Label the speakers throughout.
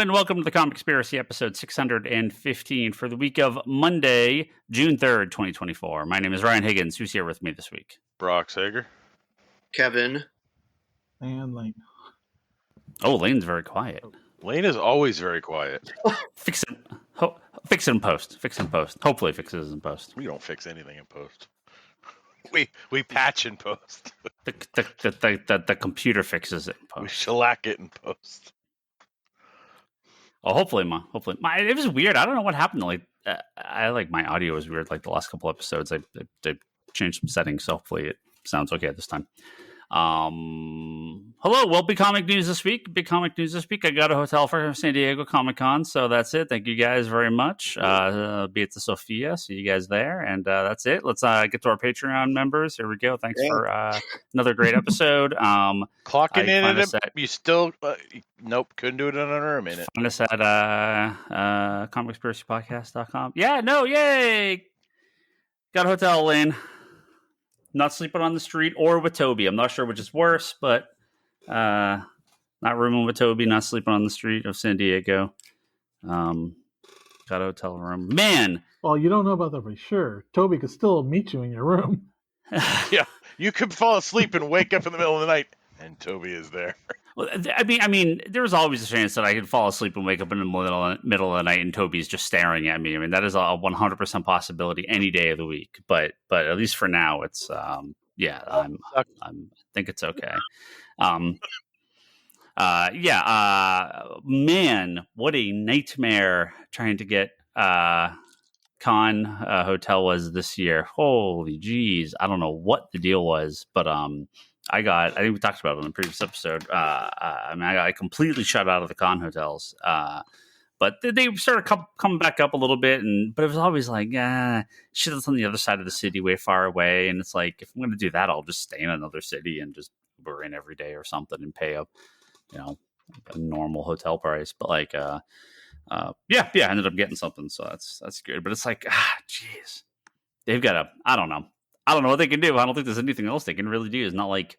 Speaker 1: and welcome to the Comic Conspiracy episode 615 for the week of Monday, June 3rd, 2024. My name is Ryan Higgins. Who's here with me this week?
Speaker 2: Brock Sager.
Speaker 3: Kevin.
Speaker 4: And Lane.
Speaker 1: Oh, Lane's very quiet.
Speaker 2: Lane is always very quiet.
Speaker 1: Fix it. Fix it in post. Fix it in post. Hopefully fix it in post.
Speaker 2: We don't fix anything in post. We patch in post.
Speaker 1: The computer fixes it in post.
Speaker 2: We shellac it in post.
Speaker 1: Oh, hopefully. It was weird. I don't know what happened. My audio was weird. Like the last couple episodes, I changed some settings, so hopefully it sounds okay this time. Hello. Well, big comic news this week. I got a hotel for San Diego Comic-Con, so that's it. Thank you guys very much. Be at the Sophia. See you guys there, and that's it. Let's get to our Patreon members. Here we go. Thanks for another great episode.
Speaker 2: Clocking in it. You still nope, couldn't do it in under a minute.
Speaker 1: Find us at comicspiracypodcast.com. Yeah, no, yay! Got a hotel, Lane. Not sleeping on the street or with Toby. I'm not sure which is worse, but not rooming with Toby, not sleeping on the street of San Diego. Got a hotel room. Man!
Speaker 4: Well, you don't know about that for sure. Toby could still meet you in your room.
Speaker 2: Yeah, you could fall asleep and wake up in the middle of the night, and Toby is there.
Speaker 1: Well, I mean, there's always a chance that I could fall asleep and wake up in the middle of the night and Toby's just staring at me. I mean, that is a 100% possibility any day of the week. But at least for now, it's I think it's okay. Man, what a nightmare trying to get Con hotel was this year. Holy jeez, I don't know what the deal was, but I think we talked about it in the previous episode. I got completely shut out of the con hotels. But they started coming back up a little bit, but it was always like, shit, that's on the other side of the city, way far away. And it's like, if I'm going to do that, I'll just stay in another city and just Uber in every day or something and pay a normal hotel price. But I ended up getting something, so that's good. But it's like, jeez, they've got I don't know what they can do. I don't think there's anything else they can really do. It's not like,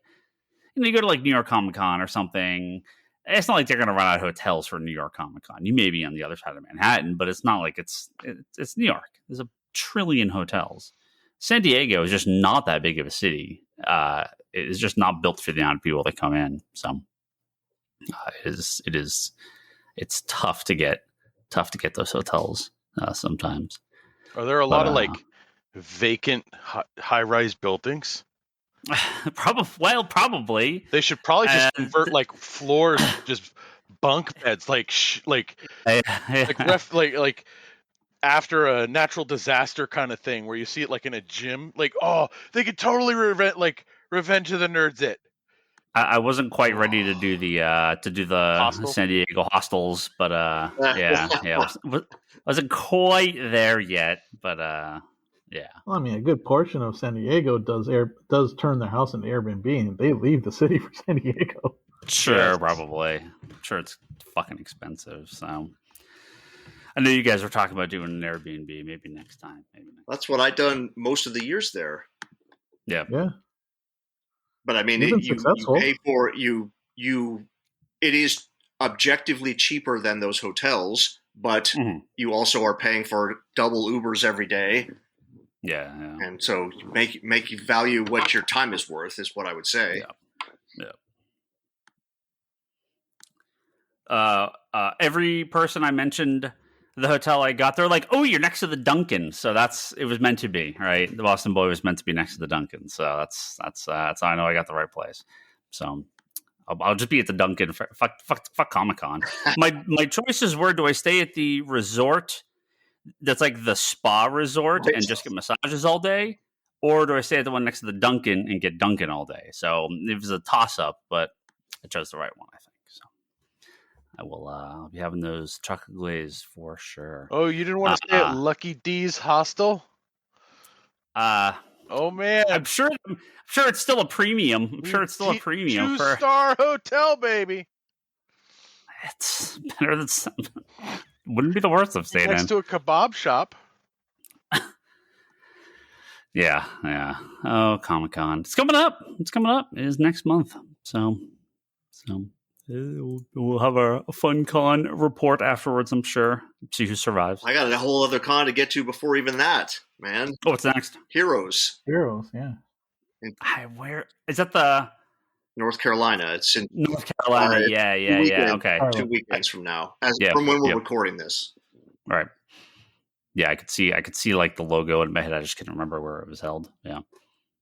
Speaker 1: you go to like New York Comic Con or something. It's not like they're going to run out of hotels for New York Comic Con. You may be on the other side of Manhattan, but it's not like it's New York. There's a trillion hotels. San Diego is just not that big of a city. It is just not built for the amount of people that come in. So it's tough to get those hotels sometimes.
Speaker 2: Are there a lot of vacant high-rise buildings?
Speaker 1: Probably.
Speaker 2: They should probably just convert floors to just bunk beds, after a natural disaster kind of thing, where you see it like in a gym. They could totally Revenge of the Nerds it.
Speaker 1: I wasn't quite ready to do the
Speaker 2: Hostel?
Speaker 1: San Diego hostels, but wasn't quite there yet, but yeah.
Speaker 4: Well, I mean, a good portion of San Diego does turn their house into Airbnb, and they leave the city for San Diego.
Speaker 1: Sure, probably. I'm sure it's fucking expensive. So I know you guys were talking about doing an Airbnb. Maybe next time.
Speaker 3: That's what I've done most of the years there.
Speaker 1: Yeah.
Speaker 3: But I mean, you pay for it. It is objectively cheaper than those hotels, but you also are paying for double Ubers every day.
Speaker 1: Yeah.
Speaker 3: And so make you value what your time is worth is what I would say.
Speaker 1: Yeah. Every person I mentioned the hotel I got, they're like, "Oh, you're next to the Dunkin'," so it was meant to be, right? The Boston Boy was meant to be next to the Dunkin', so that's how I know I got the right place. So I'll just be at the Dunkin'. Fuck Comic-Con. My choices were: do I stay at the resort that's like the spa resort and just get massages all day, or do I stay at the one next to the Dunkin' and get Dunkin' all day? So it was a toss-up, but I chose the right one, I think. So I will I'll be having those chocolate glaze for sure.
Speaker 2: Oh, you didn't want to stay at Lucky D's hostel? Oh man,
Speaker 1: I'm sure it's still a premium. I'm sure it's still a premium for
Speaker 2: 2-star hotel, baby.
Speaker 1: It's better than something. Wouldn't be the worst I've stayed
Speaker 2: next to a kebab shop.
Speaker 1: Yeah. Oh, Comic-Con. It's coming up. It is next month. So We'll have a fun con report afterwards, I'm sure. See who survives.
Speaker 3: I got a whole other con to get to before even that, man.
Speaker 1: Oh, what's next?
Speaker 3: Heroes,
Speaker 4: yeah.
Speaker 1: Where is that? The
Speaker 3: North Carolina. It's in
Speaker 1: North Carolina. Yeah. Okay.
Speaker 3: 2 weekends from now, from when we're recording this.
Speaker 1: Right. Yeah, I could see like the logo in my head. I just couldn't remember where it was held. Yeah.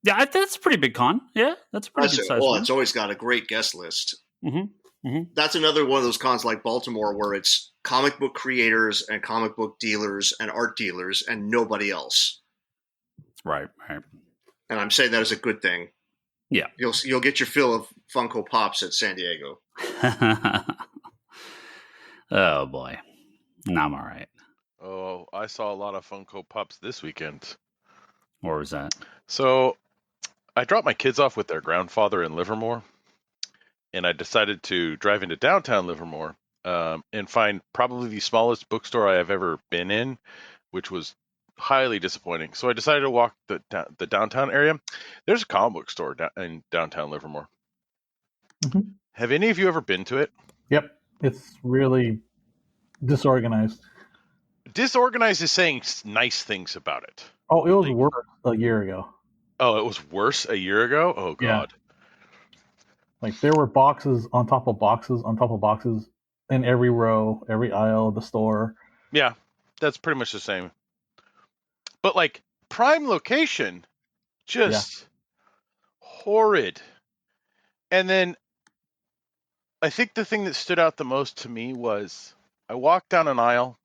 Speaker 1: Yeah, that's a pretty big con. Yeah, that's a pretty good size one.
Speaker 3: It's always got a great guest list.
Speaker 1: Mm-hmm.
Speaker 3: That's another one of those cons like Baltimore where it's comic book creators and comic book dealers and art dealers and nobody else.
Speaker 1: Right.
Speaker 3: And I'm saying that as a good thing.
Speaker 1: Yeah.
Speaker 3: You'll get your fill of Funko Pops at San Diego.
Speaker 1: Oh, boy. No, I'm all right.
Speaker 2: Oh, I saw a lot of Funko Pops this weekend.
Speaker 1: Where was that?
Speaker 2: So I dropped my kids off with their grandfather in Livermore, and I decided to drive into downtown Livermore and find probably the smallest bookstore I have ever been in, which was highly disappointing. So I decided to walk the downtown area. There's a comic book store in downtown Livermore.
Speaker 4: Mm-hmm.
Speaker 2: Have any of you ever been to it?
Speaker 4: Yep. It's really disorganized.
Speaker 2: Disorganized is saying nice things about it.
Speaker 4: Oh, it was worse a year ago.
Speaker 2: Oh, it was worse a year ago? Oh, God.
Speaker 4: Yeah. Like, there were boxes on top of boxes on top of boxes in every row, every aisle of the store.
Speaker 2: Yeah, that's pretty much the same. But, like, prime location, just horrid. And then I think the thing that stood out the most to me was I walked down an aisle,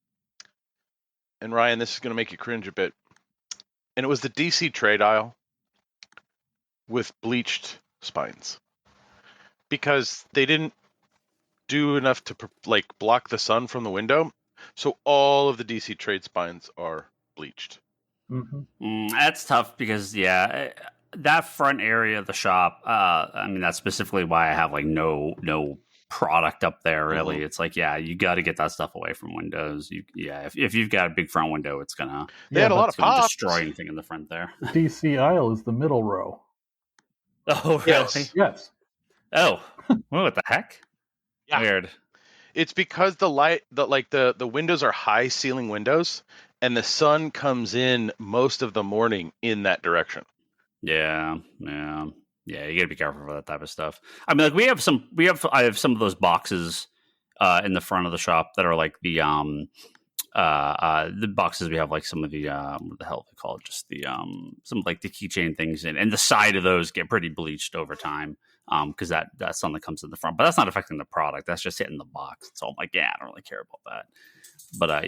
Speaker 2: and Ryan, this is going to make you cringe a bit, and it was the DC trade aisle with bleached spines. Because they didn't do enough to block the sun from the window, so all of the DC trade spines are bleached.
Speaker 4: Mm-hmm.
Speaker 1: That's tough because that front area of the shop. I mean, that's specifically why I have like no product up there. Really, it's like you got to get that stuff away from windows. If you've got a big front window, it's gonna
Speaker 2: had a lot of pops.
Speaker 1: Destroy anything in the front there.
Speaker 4: The DC aisle is the middle row.
Speaker 1: Oh, really?
Speaker 4: Yes.
Speaker 1: Oh, what the heck?
Speaker 2: Yeah.
Speaker 1: Weird.
Speaker 2: It's because the windows are high ceiling windows, and the sun comes in most of the morning in that direction.
Speaker 1: Yeah. You gotta be careful for that type of stuff. I mean, like I have some of those boxes in the front of the shop that are like the boxes we have like some of the what the hell are they called? Just the some like the keychain things and the side of those get pretty bleached over time. Because that's something that comes in the front, but that's not affecting the product. That's just hitting the box. So I'm like, I don't really care about that. But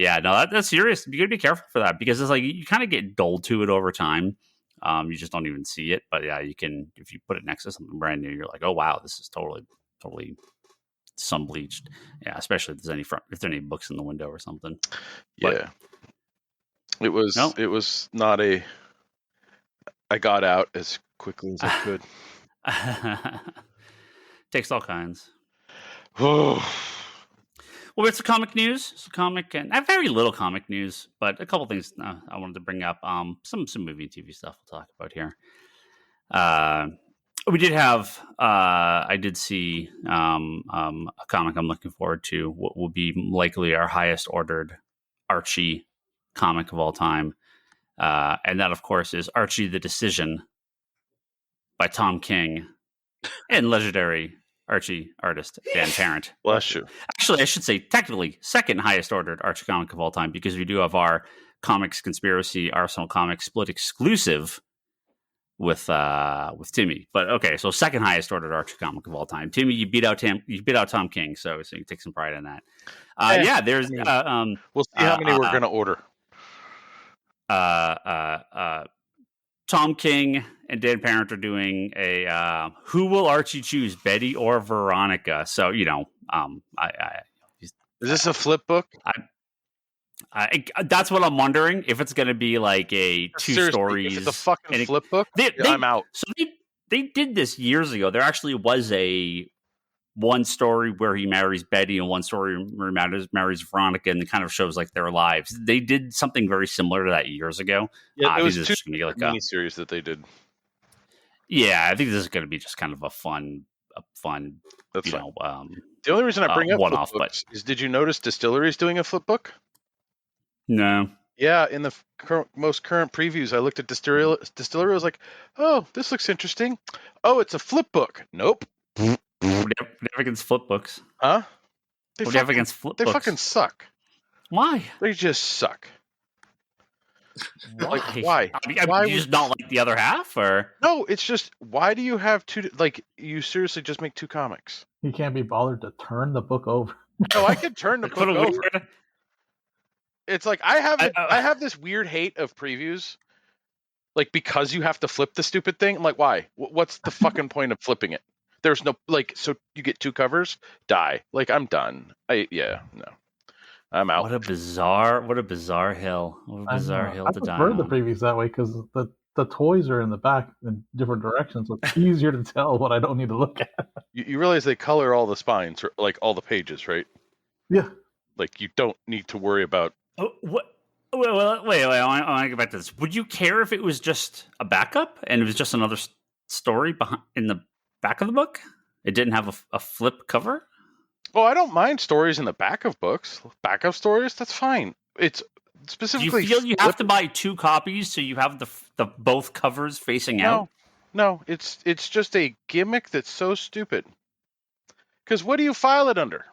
Speaker 1: that's serious. You gotta be careful for that because it's like you kind of get dulled to it over time. You just don't even see it. But you can if you put it next to something brand new, you're like, oh wow, this is totally sun bleached. Yeah, especially if there's any books in the window or something.
Speaker 2: Yeah, it was not a. I got out as quickly as I could.
Speaker 1: Takes all kinds. Well, we have some comic news. And very little comic news, but a couple things I wanted to bring up. Some movie and TV stuff we'll talk about here. We did have. I did see a comic I'm looking forward to. What will be likely our highest ordered Archie comic of all time, and that, of course, is Archie: The Decision by Tom King and legendary Archie artist Dan Parent.
Speaker 2: Bless you.
Speaker 1: Actually, I should say technically second highest ordered Archie comic of all time because we do have our Comics Conspiracy Arsenal Comics split exclusive with Timmy. But okay, so second highest ordered Archie comic of all time. Timmy, you beat out Tom King, so you take some pride in that. There's
Speaker 2: we'll see how many we're gonna order.
Speaker 1: Tom King and Dan Parent are doing a who will Archie choose, Betty or Veronica? So is
Speaker 2: this a flip book?
Speaker 1: That's what I'm wondering if it's going to be like a two stories.
Speaker 2: If it's a fucking flip book, I'm out.
Speaker 1: So they did this years ago. There actually was a one story where he marries Betty and one story where he marries Veronica, and it kind of shows like their lives. They did something very similar to that years ago.
Speaker 2: Yeah, it was two mini series that they did.
Speaker 1: Yeah, I think this is going to be just kind of a fun fun,
Speaker 2: That's
Speaker 1: the
Speaker 2: only reason I bring up
Speaker 1: one-off.
Speaker 2: But is, did you notice Distillery's doing a flip book?
Speaker 1: No.
Speaker 2: Yeah, in the most current previews, I looked at Distillery. I was like, "Oh, this looks interesting." Oh, it's a flip book. Nope.
Speaker 1: What do you have against flip books?
Speaker 2: Huh?
Speaker 1: What do you have against flip books?
Speaker 2: They fucking suck.
Speaker 1: Why?
Speaker 2: They just suck.
Speaker 1: Why?
Speaker 2: Like, why?
Speaker 1: Why you just not like the other half, or
Speaker 2: no? It's just, why do you have two? Like, you seriously just make two comics?
Speaker 4: He can't be bothered to turn the book over.
Speaker 2: No, I can turn the book over. It's like I have this weird hate of previews, like, because you have to flip the stupid thing. I'm like, why? What's the fucking point of flipping it? There's no, like, so you get two covers, die. Like, I'm done. No, I'm out.
Speaker 1: What a bizarre hill. What a bizarre hill to die.
Speaker 4: I prefer the previews that way because the toys are in the back in different directions, so it's easier to tell what I don't need to look at.
Speaker 2: You realize they color all the spines, like all the pages, right?
Speaker 4: Yeah.
Speaker 2: Like, you don't need to worry about.
Speaker 1: What? Wait, I want to get back to this. Would you care if it was just a backup and it was just another story in the back of the book? It didn't have a flip cover?
Speaker 2: Oh, I don't mind stories in the back of books. Backup stories, that's fine. It's specifically.
Speaker 1: Do you feel you have to buy two copies so you have the both covers facing out?
Speaker 2: No, it's just a gimmick that's so stupid. Because what do you file it under?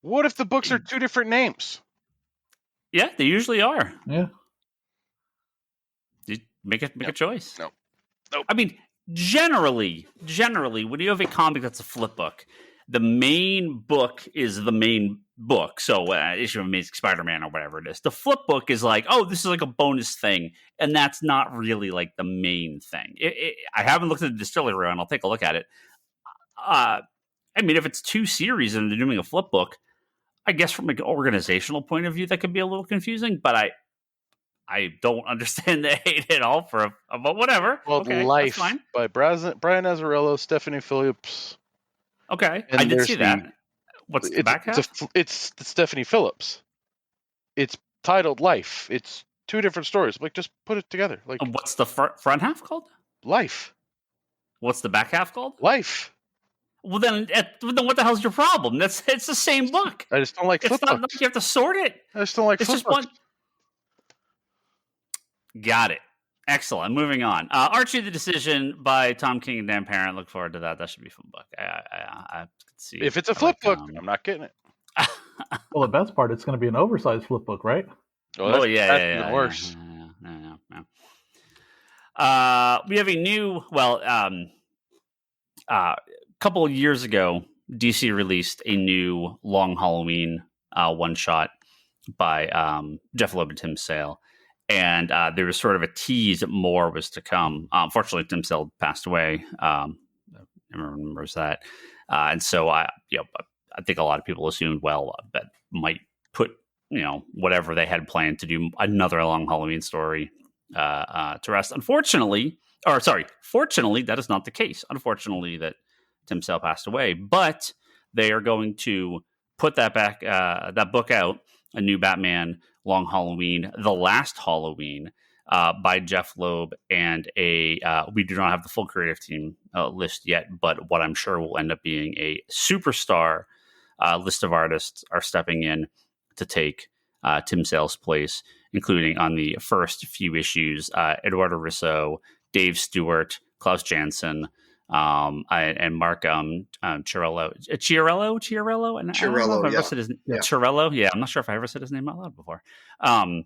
Speaker 2: What if the books are two different names?
Speaker 1: Yeah, they usually are.
Speaker 4: Yeah.
Speaker 1: You make a choice.
Speaker 2: Nope.
Speaker 1: I mean, generally, when you have a comic that's a flip book, the main book is the main book. So issue of Amazing Spider-Man or whatever it is. The flip book is like, oh, this is like a bonus thing. And that's not really like the main thing. I haven't looked at the Distillery and I'll take a look at it. I mean, if it's two series and they're doing a flip book, I guess from an organizational point of view, that could be a little confusing, but I don't understand the hate at all but whatever.
Speaker 2: Well,
Speaker 1: okay,
Speaker 2: Life
Speaker 1: that's fine.
Speaker 2: By Brian Azzarello, Stephanie Phillips.
Speaker 1: Okay, and I did see that. What's the back half?
Speaker 2: It's Stephanie Phillips. It's titled Life. It's two different stories. Like, just put it together. Like,
Speaker 1: what's the front half called?
Speaker 2: Life.
Speaker 1: What's the back half called?
Speaker 2: Life.
Speaker 1: Well, then what the hell's your problem? It's the same book.
Speaker 2: I just don't like flip books.
Speaker 1: It's not like you have to sort it.
Speaker 2: I just don't like flip books.
Speaker 1: Got it. Excellent. Moving on. Archie the Decision by Tom King and Dan Parent. Look forward to that. That should be a fun book. I can see.
Speaker 2: If it's a flip book, I'm not getting it.
Speaker 4: Well, the best part, it's going to be an oversized flip book, right?
Speaker 2: That's even worse.
Speaker 1: We have a new, couple of years ago, DC released a new Long Halloween one-shot by Jeff Loeb and Tim Sale. And there was sort of a tease that more was to come. Unfortunately, Tim Sale passed away. Everyone remembers that. And so I think a lot of people assumed, that might put, whatever they had planned to do another Long Halloween story to rest. Fortunately, that is not the case. Unfortunately, that Tim Sale passed away, but they are going to put that book out, a new Batman Long Halloween, The Last Halloween, by Jeff Loeb, and we do not have the full creative team list yet, but what I'm sure will end up being a superstar list of artists are stepping in to take Tim Sale's place, including on the first few issues, Eduardo Risso, Dave Stewart, Klaus Janson, and Mark Chiarello. Chiarello? And Chiarello. Yeah, I'm not sure if I ever said his name out loud before. And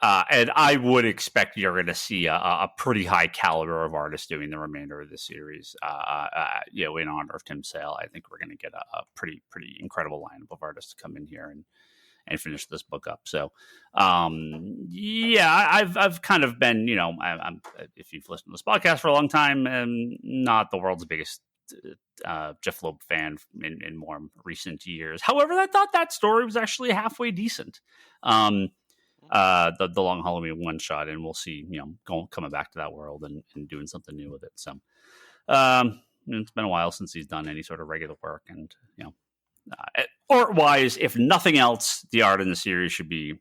Speaker 1: I would expect you're going to see a pretty high caliber of artists doing the remainder of the series. In honor of Tim Sale, I think we're going to get a pretty incredible lineup of artists to come in here and finish this book up. So, I've kind of been, I'm if you've listened to this podcast for a long time, I'm not the world's biggest Jeff Loeb fan in more recent years. However, I thought that story was actually halfway decent. The Long Halloween one shot, and we'll see, coming back to that world and doing something new with it. So, it's been a while since he's done any sort of regular work, and art-wise, if nothing else, the art in the series should be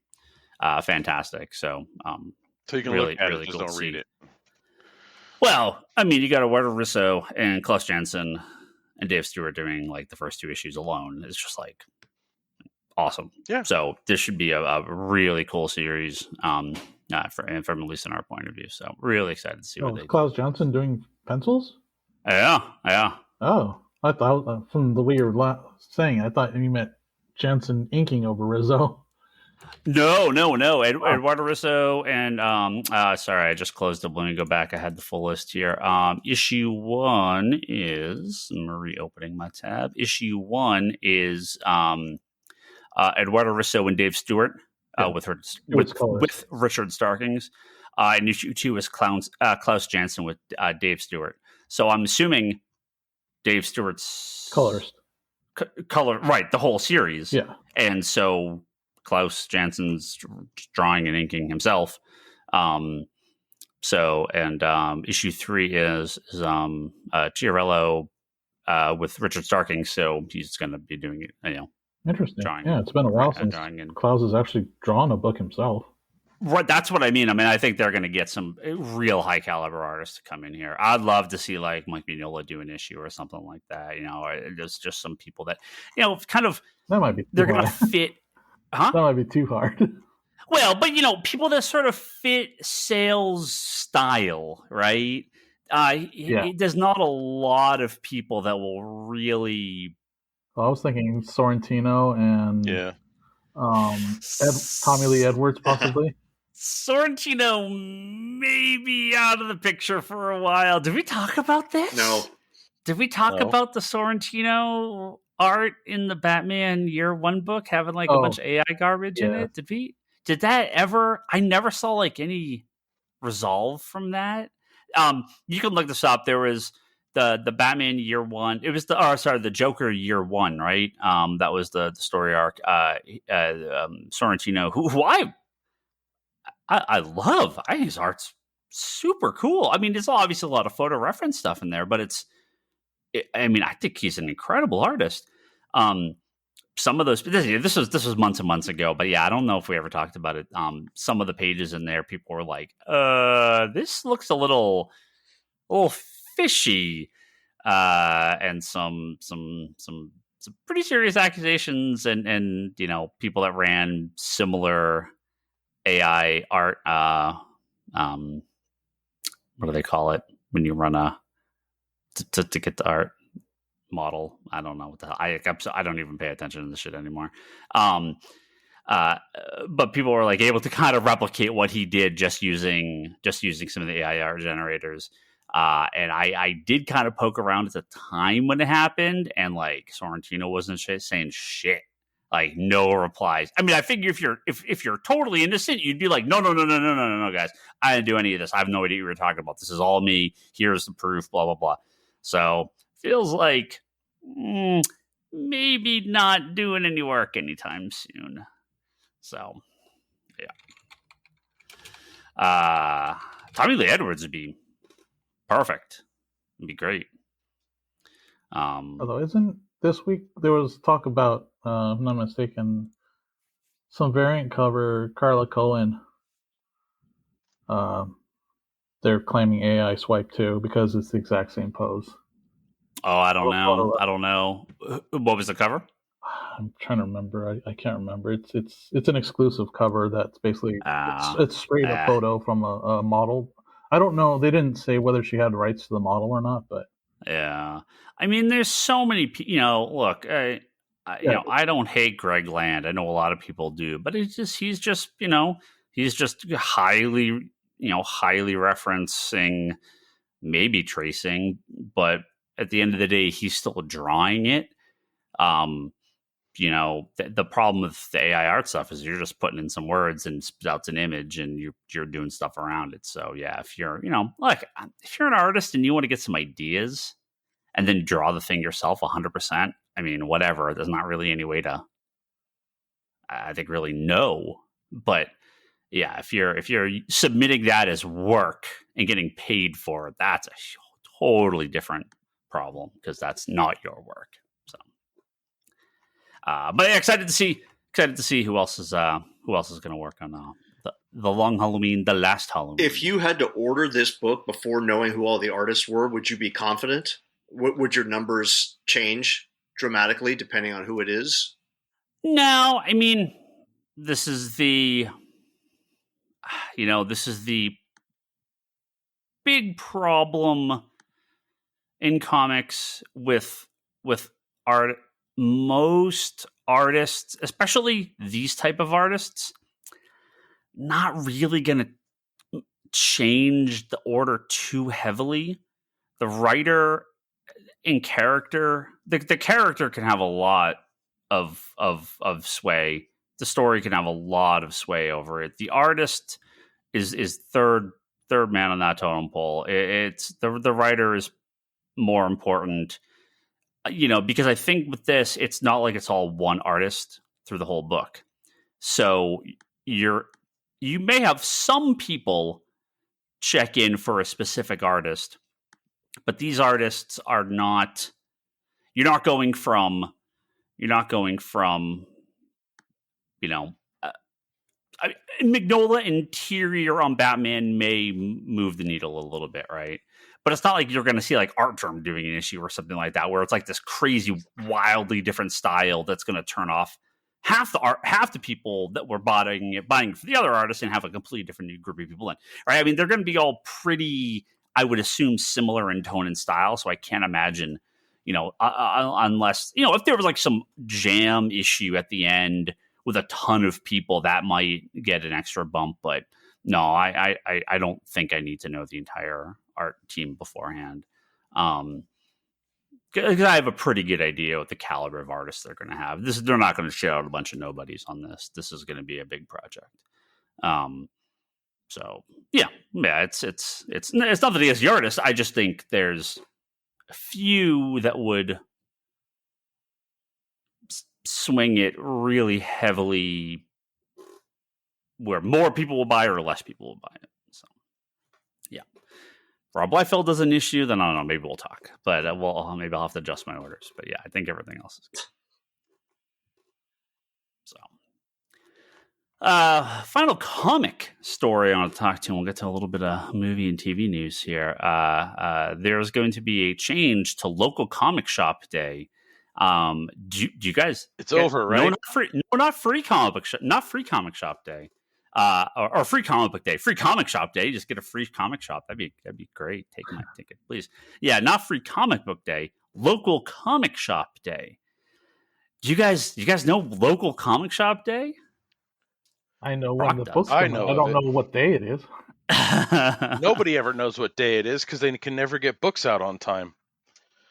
Speaker 1: fantastic. So,
Speaker 2: so you can
Speaker 1: really,
Speaker 2: look at
Speaker 1: really
Speaker 2: it, just
Speaker 1: cool
Speaker 2: don't read it.
Speaker 1: Well, I mean, you got Eduardo Russo and Klaus Janson and Dave Stewart doing like the first 2 issues alone. It's just like awesome.
Speaker 2: Yeah.
Speaker 1: So this should be a really cool series, from at least in our point of view. So really excited to see what they do.
Speaker 4: Klaus Janson doing pencils?
Speaker 1: Yeah.
Speaker 4: Oh, I thought from the way you were saying, I thought you meant Janson inking over Rizzo.
Speaker 1: No. Eduardo Russo and sorry, I just closed up. Let me go back. I had the full list here. Issue 1 is, I'm reopening my tab. Issue 1 is Eduardo Russo and Dave Stewart with Richard Starkings. And issue 2 is Klaus Janson with Dave Stewart. So I'm assuming Dave Stewart's
Speaker 4: colorist.
Speaker 1: Color, right? The whole series.
Speaker 4: Yeah.
Speaker 1: And so Klaus Janson's drawing and inking himself. Issue 3 is Chiarello with Richard Starking, so he's going to be doing it.
Speaker 4: Interesting.
Speaker 1: Drawing,
Speaker 4: it's been a while since Klaus has actually drawn a book himself.
Speaker 1: Right, that's what I mean. I mean, I think they're going to get some real high caliber artists to come in here. I'd love to see like Mike Mignola do an issue or something like that. There's just some people that kind of
Speaker 4: that might be
Speaker 1: they're going to fit. Huh?
Speaker 4: That might be too hard.
Speaker 1: Well, but people that sort of fit Sale's style, right? There's not a lot of people that will really.
Speaker 4: Well, I was thinking Sorrentino and Tommy Lee Edwards possibly.
Speaker 1: Sorrentino may be out of the picture for a while. Did we talk about this?
Speaker 3: No.
Speaker 1: Did we talk about the Sorrentino art in the Batman Year 1 book having like a bunch of AI garbage in it? Did that ever? I never saw like any resolve from that. You can look this up. There was the Batman Year 1. It was the Joker Year 1, right? That was the story arc. Sorrentino, who I love. I think his art's super cool. I mean, there's obviously a lot of photo reference stuff in there, but I think he's an incredible artist. Some of those, this was months and months ago, but I don't know if we ever talked about it. Some of the pages in there, people were like, this looks a little fishy. And some pretty serious accusations and people that ran similar AI art, what do they call it when you run to get the art model? I don't know what the hell. I don't even pay attention to this shit anymore. But people were like able to kind of replicate what he did just using some of the AI art generators. And I did kind of poke around at the time when it happened, and like Sorrentino wasn't saying shit. Like no replies. I mean, I figure if you're totally innocent, you'd be like, no, guys, I didn't do any of this. I have no idea what you're talking about. This is all me. Here's the proof. Blah blah blah. So feels like maybe not doing any work anytime soon. So Tommy Lee Edwards would be perfect. It'd be great.
Speaker 4: Although isn't this week there was talk about, if I'm not mistaken, some variant cover, Carla Cohen. They're claiming AI swipe too because it's the exact same pose.
Speaker 1: Oh, I don't know. What was the cover?
Speaker 4: I'm trying to remember. I can't remember. It's an exclusive cover that's basically it's straight up photo from a model. I don't know. They didn't say whether she had rights to the model or not, but
Speaker 1: yeah. I mean, there's so many. Look, I don't hate Greg Land. I know a lot of people do, but he's just highly referencing, maybe tracing, but at the end of the day, he's still drawing it. The problem with the AI art stuff is you're just putting in some words and spit out an image and you're doing stuff around it. So yeah, if you're an artist and you want to get some ideas and then draw the thing yourself 100%, I mean, whatever, there's not really any way to, I think, really know. But yeah, if you're submitting that as work and getting paid for it, that's a totally different problem because that's not your work. So, but yeah, excited to see who else is going to work on the Long Halloween, the Last Halloween.
Speaker 3: If you had to order this book before knowing who all the artists were, would you be confident? Would your numbers change dramatically depending on who it is?
Speaker 1: No, I mean, this is the big problem in comics with art. Most artists, especially these type of artists, not really going to change the order too heavily. The writer in character, the character can have a lot of sway. The story can have a lot of sway over it. The artist is third man on that totem pole. It's the writer is more important, because I think with this, it's not like it's all one artist through the whole book. So you may have some people check in for a specific artist, but these artists are not. You're not going from. Mignola interior on Batman may move the needle a little bit, right? But it's not like you're going to see like Artgerm doing an issue or something like that, where it's like this crazy, wildly different style that's going to turn off half the people that were buying for the other artists and have a completely different new group of people in, right? I mean, they're going to be all pretty, I would assume, similar in tone and style. So I can't imagine, unless, if there was like some jam issue at the end with a ton of people, that might get an extra bump. But no, I don't think I need to know the entire art team beforehand. Because I have a pretty good idea what the caliber of artists they're going to have. They're not going to shit out a bunch of nobodies on this. This is going to be a big project. So yeah, it's nothing against the artist. I just think there's a few that would swing it really heavily, where more people will buy or less people will buy it. So yeah. Rob Liefeld does an issue, then I don't know, maybe we'll talk. But maybe I'll have to adjust my orders. But yeah, I think everything else is good. So, final comic story I want to talk to, and we'll get to a little bit of movie and TV news here. There's going to be a change to local comic shop day. Do you guys?
Speaker 2: It's over, right?
Speaker 1: Not free comic shop day. Or free comic book day, free comic shop day. Just get a free comic shop. That'd be great. Take my ticket, please. Yeah, not free comic book day. Local comic shop day. Do you guys know local comic shop day?
Speaker 4: I know when the books come out. I don't know what day it is.
Speaker 2: Nobody ever knows what day it is because they can never get books out on time.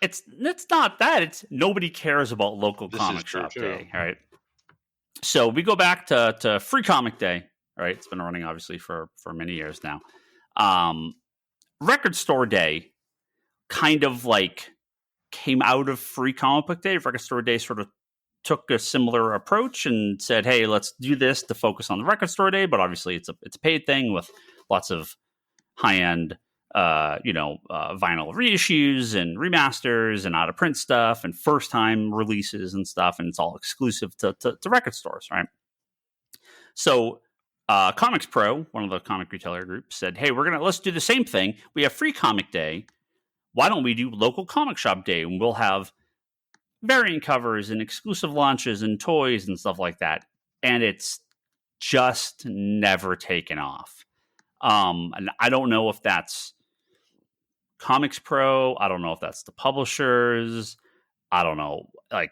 Speaker 1: It's not that. It's nobody cares about local comic shop day. All right. So we go back to free comic day. Right, it's been running obviously for many years now. Record store day kind of like came out of free comic book day. Record store day sort of took a similar approach and said, "Hey, let's do this to focus on the record store day." But obviously, it's a paid thing with lots of high end, vinyl reissues and remasters and out of print stuff and first time releases and stuff, and it's all exclusive to record stores, right? So. Comics Pro, one of the comic retailer groups, said, "Hey, let's do the same thing. We have free comic day. Why don't we do local comic shop day? And we'll have variant covers and exclusive launches and toys and stuff like that." And it's just never taken off. And I don't know if that's Comics Pro. I don't know if that's the publishers. I don't know. I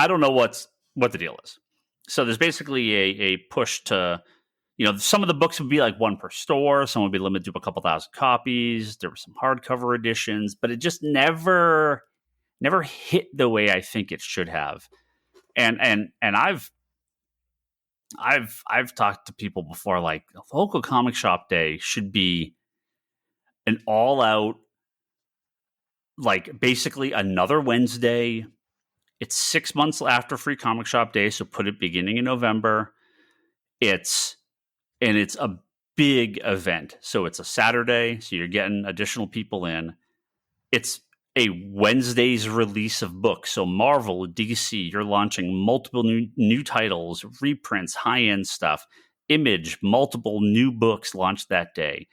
Speaker 1: don't know what the deal is. So there's basically a push to, some of the books would be like one per store. Some would be limited to a couple thousand copies. There were some hardcover editions, but it just never hit the way I think it should have. And I've talked to people before, like local comic shop day should be an all out, like basically another Wednesday. It's 6 months after free comic shop day. So put it beginning in November. It's a big event. So it's a Saturday. So you're getting additional people in. It's a Wednesday's release of books. So Marvel, DC, you're launching multiple new titles, reprints, high-end stuff. Image, multiple new books launched that day.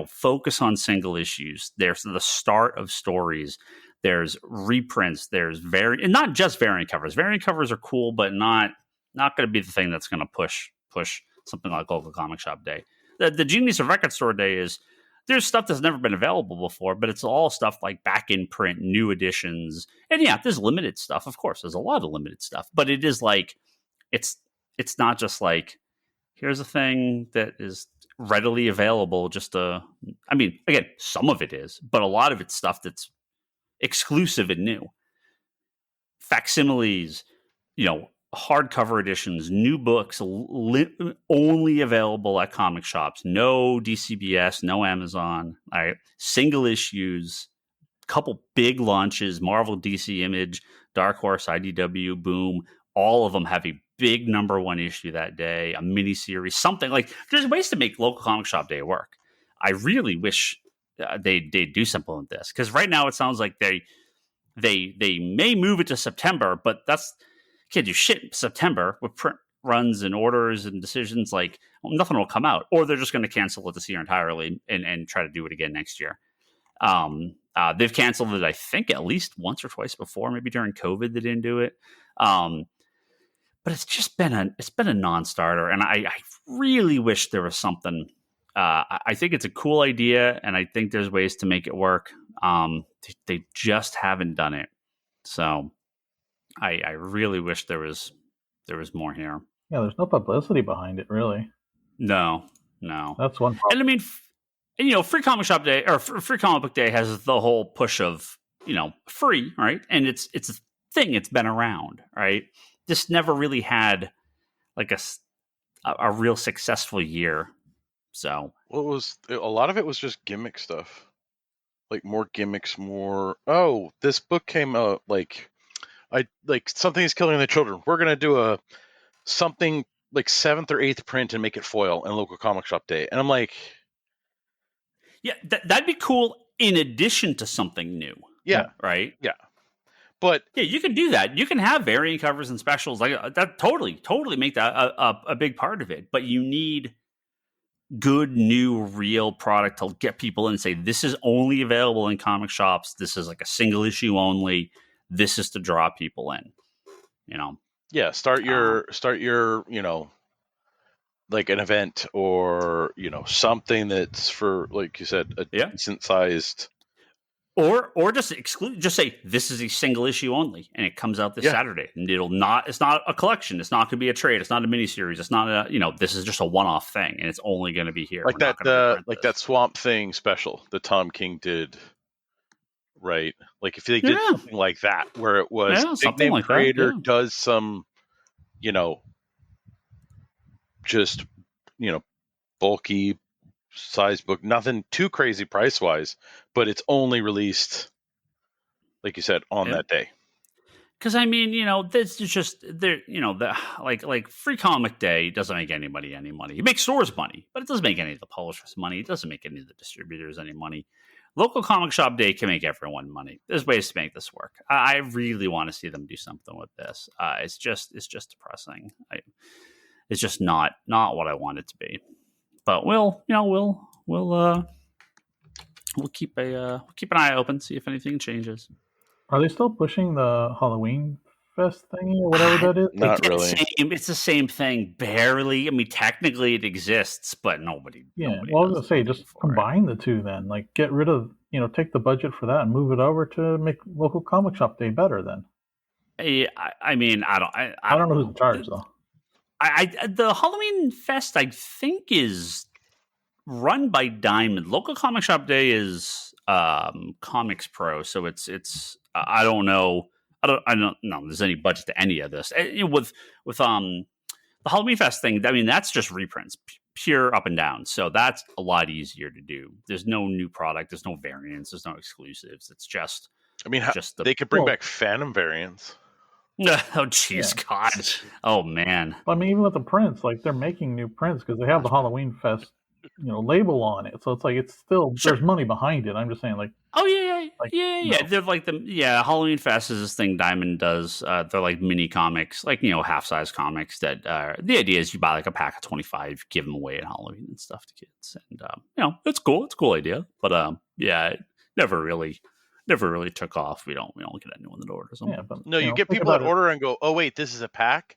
Speaker 1: Focus on single issues. There's the start of stories. There's reprints. There's and not just variant covers. Variant covers are cool, but not going to be the thing that's going to push something like Local Comic Shop Day. The genius of Record Store Day is there's stuff that's never been available before, but it's all stuff like back in print, new editions, and yeah, there's limited stuff. Of course, there's a lot of limited stuff, but it is like it's not just like here's a thing that is readily available. Again, some of it is, but a lot of it's stuff that's exclusive and new. Facsimiles, hardcover editions, new books, only available at comic shops. No DCBS, no Amazon. All right, single issues, couple big launches: Marvel, DC, Image, Dark Horse, IDW, Boom. All of them have a big #1 issue that day, a miniseries, something like. There's ways to make Local Comic Shop Day work. I really wish they do something with this, because right now it sounds like they may move it to September, but can't do shit in September with print runs and orders and decisions. Like, nothing will come out, or they're just going to cancel it this year entirely and try to do it again next year. They've canceled it, I think, at least once or twice before. Maybe during COVID they didn't do it. But it's just been a non-starter, and I really wish there was something. I think it's a cool idea, and I think there's ways to make it work. They just haven't done it. So I really wish there was more here.
Speaker 4: Yeah, there's no publicity behind it, really.
Speaker 1: No.
Speaker 4: That's one problem.
Speaker 1: And I mean, Free Comic Shop Day or Free Comic Book Day has the whole push of free, right? And it's a thing. It's been around, right? This never really had like a real successful year. So
Speaker 2: a lot of it was just gimmick stuff, like more gimmicks, more. Oh, this book came out like something is killing the children. We're gonna do something like 7th or 8th print and make it foil and Local Comic Shop Day, and I'm like,
Speaker 1: yeah, that'd be cool. In addition to something new,
Speaker 2: yeah,
Speaker 1: right,
Speaker 2: yeah. But
Speaker 1: yeah, you can do that. You can have variant covers and specials like that. Totally make that a big part of it. But you need good, new, real product to get people in and say, this is only available in comic shops. This is like a single issue only. This is to draw people in.
Speaker 2: Yeah, start your like an event or something that's for, like you said, a decent sized.
Speaker 1: Or just exclude. Just say this is a single issue only, and it comes out this Saturday. And it's not a collection. It's not going to be a trade. It's not a miniseries. It's not this is just a one-off thing, and it's only going to be here.
Speaker 2: Like that Swamp Thing special that Tom King did, right? Like if they did something like that, where it was big name like creator does some, just bulky size book, nothing too crazy price wise, but it's only released, like you said, on that day.
Speaker 1: Because this is just there. Like Free Comic Day doesn't make anybody any money. It makes stores money, but it doesn't make any of the publishers money. It doesn't make any of the distributors any money. Local Comic Shop Day can make everyone money. There's ways to make this work. I really want to see them do something with this. It's just depressing. It's just not what I want it to be. But we'll keep an eye open, see if anything changes.
Speaker 4: Are they still pushing the Halloween Fest thingy or whatever that is?
Speaker 2: Not really.
Speaker 1: It's the same thing, barely. I mean, technically it exists, but nobody.
Speaker 4: Yeah, I was gonna say, just combine the two then. Like, get rid of, take the budget for that and move it over to make Local Comic Shop Day better. Then.
Speaker 1: I don't
Speaker 4: know who's in charge though.
Speaker 1: The Halloween Fest, I think, is run by Diamond. Local Comic Shop Day is Comics Pro, so it's I don't know if there's any budget to any of this. With the Halloween Fest thing, that's just reprints, pure up and down. So that's a lot easier to do. There's no new product, there's no variants, there's no exclusives. It's just
Speaker 2: they could bring back Phantom variants.
Speaker 1: Oh, jeez, God. Oh, man.
Speaker 4: Even with the prints, like, they're making new prints because they have the Halloween Fest label on it. So it's like it's still there's money behind it. I'm just saying, like,
Speaker 1: oh yeah. They're like Halloween Fest is this thing Diamond does. They're like mini comics, like half size comics. That the idea is you buy like a pack of 25, give them away at Halloween and stuff to kids, and it's cool. It's a cool idea, but it never really took off. We don't get anyone that orders them.
Speaker 4: Yeah, but,
Speaker 2: no, you get people that order and go, oh wait, this is a pack.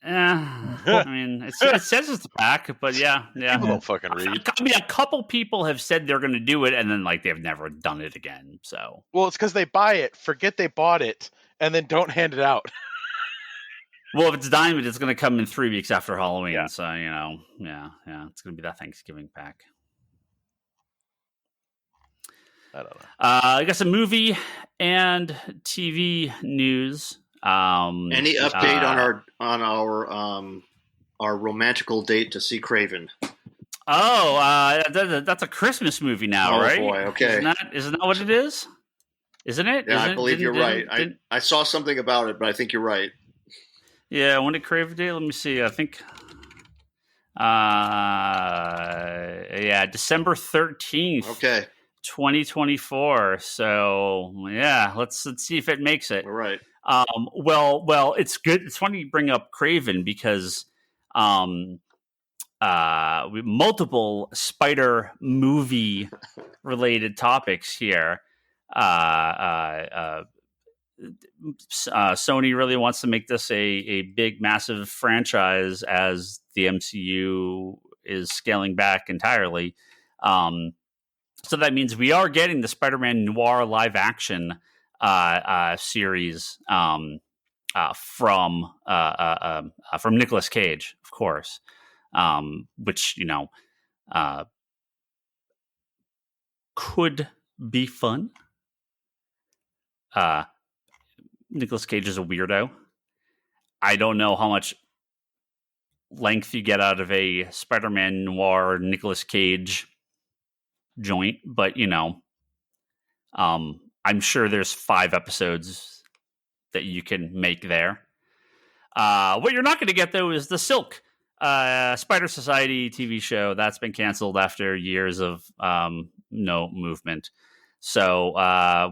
Speaker 1: I mean, it says it's a pack, but yeah.
Speaker 2: People don't fucking read.
Speaker 1: I mean, a couple people have said they're going to do it, and then like they've never done it again. So,
Speaker 2: well, it's because they buy it, forget they bought it, and then don't hand it out.
Speaker 1: Well, if it's Diamond, it's going to come in 3 weeks after Halloween. Yeah. So it's going to be that Thanksgiving pack.
Speaker 2: I don't know.
Speaker 1: I got some movie and TV news.
Speaker 3: Any update on our romantical date to see Craven?
Speaker 1: Oh, that's a Christmas movie now, right?
Speaker 3: Oh boy, okay.
Speaker 1: Isn't that what it is? Isn't it?
Speaker 3: Yeah, I believe you're right. I saw something about it, but I think you're right.
Speaker 1: Yeah, when did Craven Day? Let me see. I think December 13th.
Speaker 3: Okay.
Speaker 1: 2024. So yeah, let's see if it makes it.
Speaker 3: All right.
Speaker 1: Well, it's good. It's funny you bring up Craven because we have multiple Spider movie related topics here. Sony really wants to make this a big, massive franchise as the MCU is scaling back entirely. So that means we are getting the Spider-Man Noir live action series from Nicolas Cage, of course, which could be fun. Nicolas Cage is a weirdo. I don't know how much length you get out of a Spider-Man Noir Nicolas Cage joint, but I'm sure there's 5 episodes that you can make there. What you're not going to get though is the Silk Spider Society TV show that's been canceled after years of no movement. So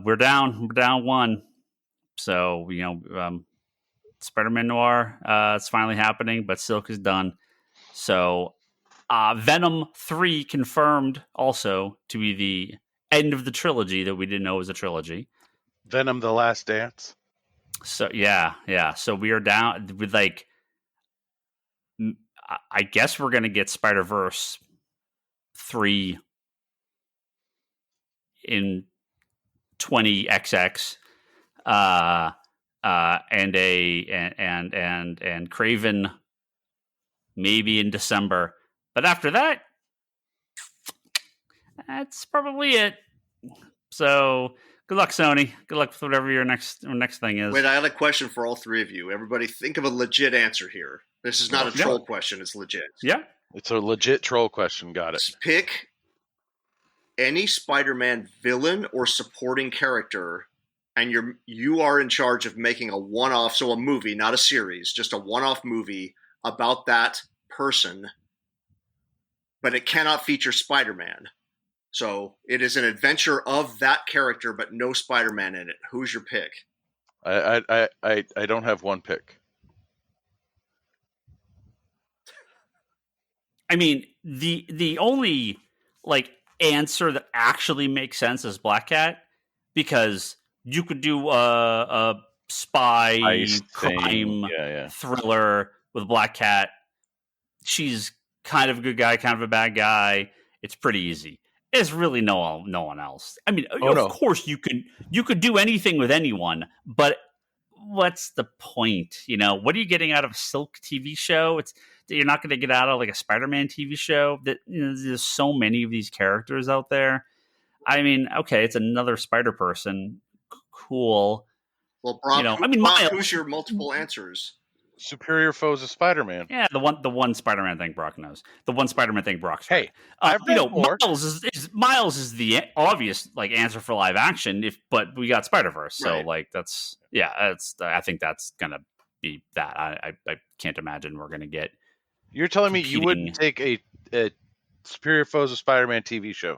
Speaker 1: we're down 1. So Spider-Man Noir it's finally happening, but Silk is done. So Venom 3 confirmed also to be the end of the trilogy that we didn't know was a trilogy.
Speaker 2: Venom: The Last Dance.
Speaker 1: So yeah. So we are down with like, I guess we're gonna get Spider-Verse 3 in 20XX, and Craven maybe in December. But after that, that's probably it. So good luck, Sony. Good luck with whatever your next thing is.
Speaker 3: Wait, I had a question for all 3 of you. Everybody think of a legit answer here. This is not a troll question. It's legit.
Speaker 1: Yeah.
Speaker 2: It's a legit troll question. Got it.
Speaker 3: Pick any Spider-Man villain or supporting character, and you are in charge of making a one-off, so a movie, not a series, just a one-off movie about that person, but it cannot feature Spider-Man. So it is an adventure of that character, but no Spider-Man in it. Who's your pick?
Speaker 2: I don't have one pick.
Speaker 1: I mean, the only like answer that actually makes sense is Black Cat, because you could do a spy crime thriller with Black Cat. She's kind of a good guy, kind of a bad guy. It's pretty easy. There's really no one else. I mean, of course you could do anything with anyone, but what's the point? What are you getting out of a Silk TV show? You're not going to get out of like a Spider-Man TV show. That there's so many of these characters out there. I mean, okay, it's another Spider Person. Cool.
Speaker 3: Well, Brock,
Speaker 1: Miles,
Speaker 3: who's your multiple answers?
Speaker 2: Superior foes of Spider-Man.
Speaker 1: Yeah, the one Spider-Man thing Brock knows. The one Spider-Man thing Brock's
Speaker 2: hey, I've read more.
Speaker 1: Miles is the obvious like answer for live action. But we got Spider-Verse, so right. Like that's I think that's gonna be that. I can't imagine we're gonna get.
Speaker 2: You're telling me you wouldn't take Superior Foes of Spider-Man TV show?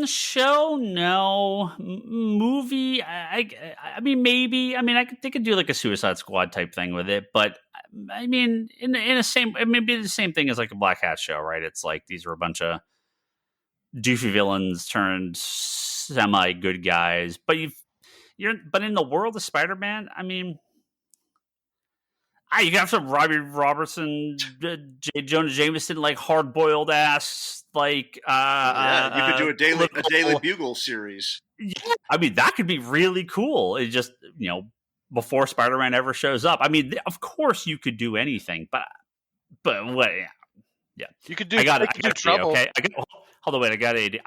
Speaker 1: Show, no. Movie, I mean, maybe. I mean, they could do like a Suicide Squad type thing with it, but I mean, in a same, it may be the same thing as like a Black Hat show, right? It's like these are a bunch of doofy villains turned semi good guys, but but in the world of Spider-Man, I mean, you have some Robbie Robertson, J. Jonah Jameson, like hard boiled ass, like
Speaker 3: you could do a Daily Bugle series.
Speaker 1: Yeah, I mean that could be really cool. It just before Spider-Man ever shows up. I mean, of course you could do anything, but what? Yeah,
Speaker 2: you could do.
Speaker 1: I got trouble. Okay, hold on, wait. I got it.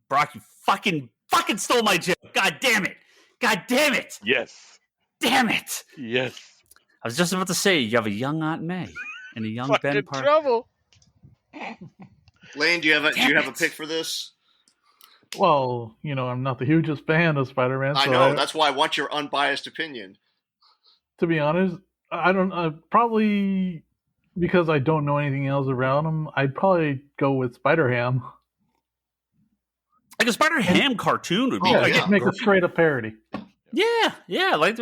Speaker 1: Brock, you fucking stole my joke. God damn it! God damn it!
Speaker 2: Yes.
Speaker 1: Damn it!
Speaker 2: Yes.
Speaker 1: I was just about to say you have a young Aunt May and a young Ben Parker.
Speaker 2: Trouble.
Speaker 3: Lane, do you have a pick for this?
Speaker 4: Well, I'm not the hugest fan of Spider-Man.
Speaker 3: I know. That's why I want your unbiased opinion.
Speaker 4: To be honest, I don't. Probably because I don't know anything else around him. I'd probably go with Spider-Ham.
Speaker 1: Like a Spider-Ham cartoon would be.
Speaker 4: Make a straight up parody.
Speaker 1: Yeah, like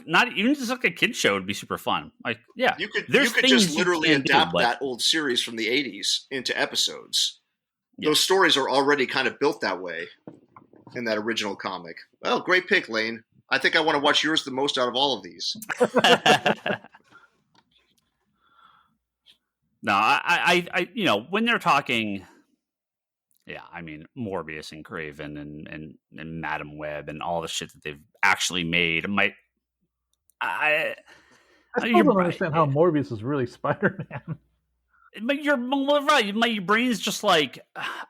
Speaker 1: not even just like a kid show would be super fun. Like, yeah,
Speaker 3: you could just literally adapt that old series from the '80s into episodes. Yeah. Those stories are already kind of built that way in that original comic. Well, great pick, Lane. I think I want to watch yours the most out of all of these.
Speaker 1: No, I when they're talking. Yeah, I mean Morbius and Craven and Madam Web and all the shit that they've actually made. I
Speaker 4: still don't understand how Morbius is really Spider-Man.
Speaker 1: But you're right. Your brain's just like,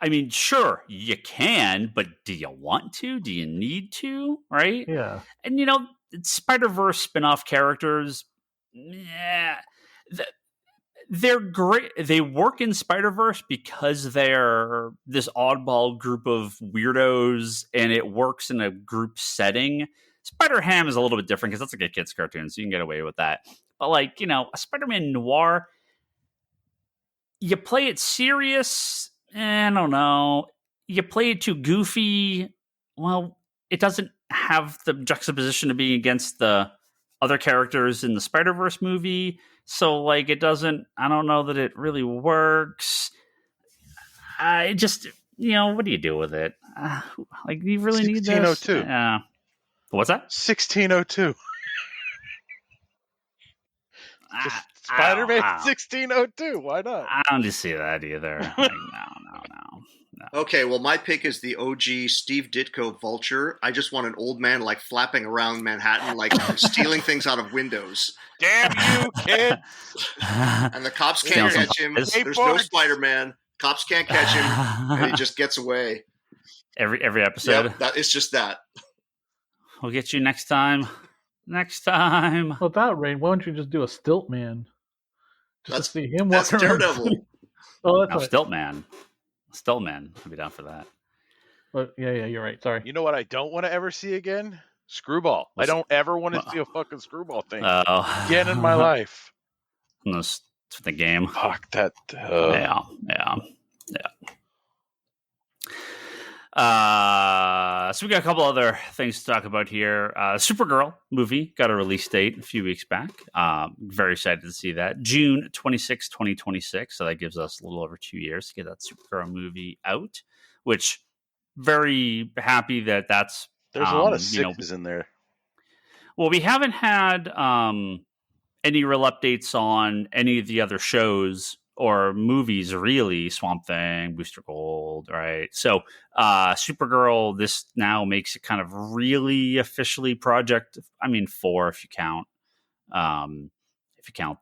Speaker 1: I mean, sure, you can, but do you want to? Do you need to? Right?
Speaker 4: Yeah.
Speaker 1: And Spider-Verse spin-off characters, they're great. They work in Spider-Verse because they're this oddball group of weirdos, and it works in a group setting. Spider-Ham is a little bit different because that's like a kid's cartoon, so you can get away with that. But a Spider-Man Noir, you play it serious, I don't know. You play it too goofy, well, it doesn't have the juxtaposition of being against the other characters in the Spider-Verse movie. So, it doesn't, I don't know that it really works. I just, what do you do with it? You really need this?
Speaker 2: 1602.
Speaker 1: What's that?
Speaker 2: 1602. Spider-Man 1602. Why not?
Speaker 1: I don't just see that either. No.
Speaker 3: Okay, well, my pick is the OG Steve Ditko Vulture. I just want an old man flapping around Manhattan, stealing things out of windows.
Speaker 2: Damn you, kid!
Speaker 3: And the cops can't catch him. There's no Spider-Man. Cops can't catch him, and he just gets away.
Speaker 1: Every episode.
Speaker 3: Yeah, it's just that.
Speaker 1: We'll get you next time. Next time.
Speaker 4: Well, at that rate, why don't you just do a Stilt Man? To see him
Speaker 3: that's
Speaker 4: walking around.
Speaker 3: Daredevil.
Speaker 1: Right. Stilt Man. I'd be down for that.
Speaker 4: But yeah, you're right. Sorry.
Speaker 2: You know what I don't want to ever see again? Screwball. I don't ever want to see a fucking Screwball thing again in my life.
Speaker 1: It's the game.
Speaker 2: Fuck that.
Speaker 1: Yeah. So we got a couple other things to talk about here. Supergirl movie got a release date a few weeks back. Very excited to see that. June 26, 2026. So that gives us a little over 2 years to get that Supergirl movie out, which very happy that's...
Speaker 2: There's a lot of sixes in there.
Speaker 1: Well, we haven't had any real updates on any of the other shows or movies, really. Swamp Thing, Booster Gold, right? So Supergirl, this now makes it kind of really officially project. 4 if you count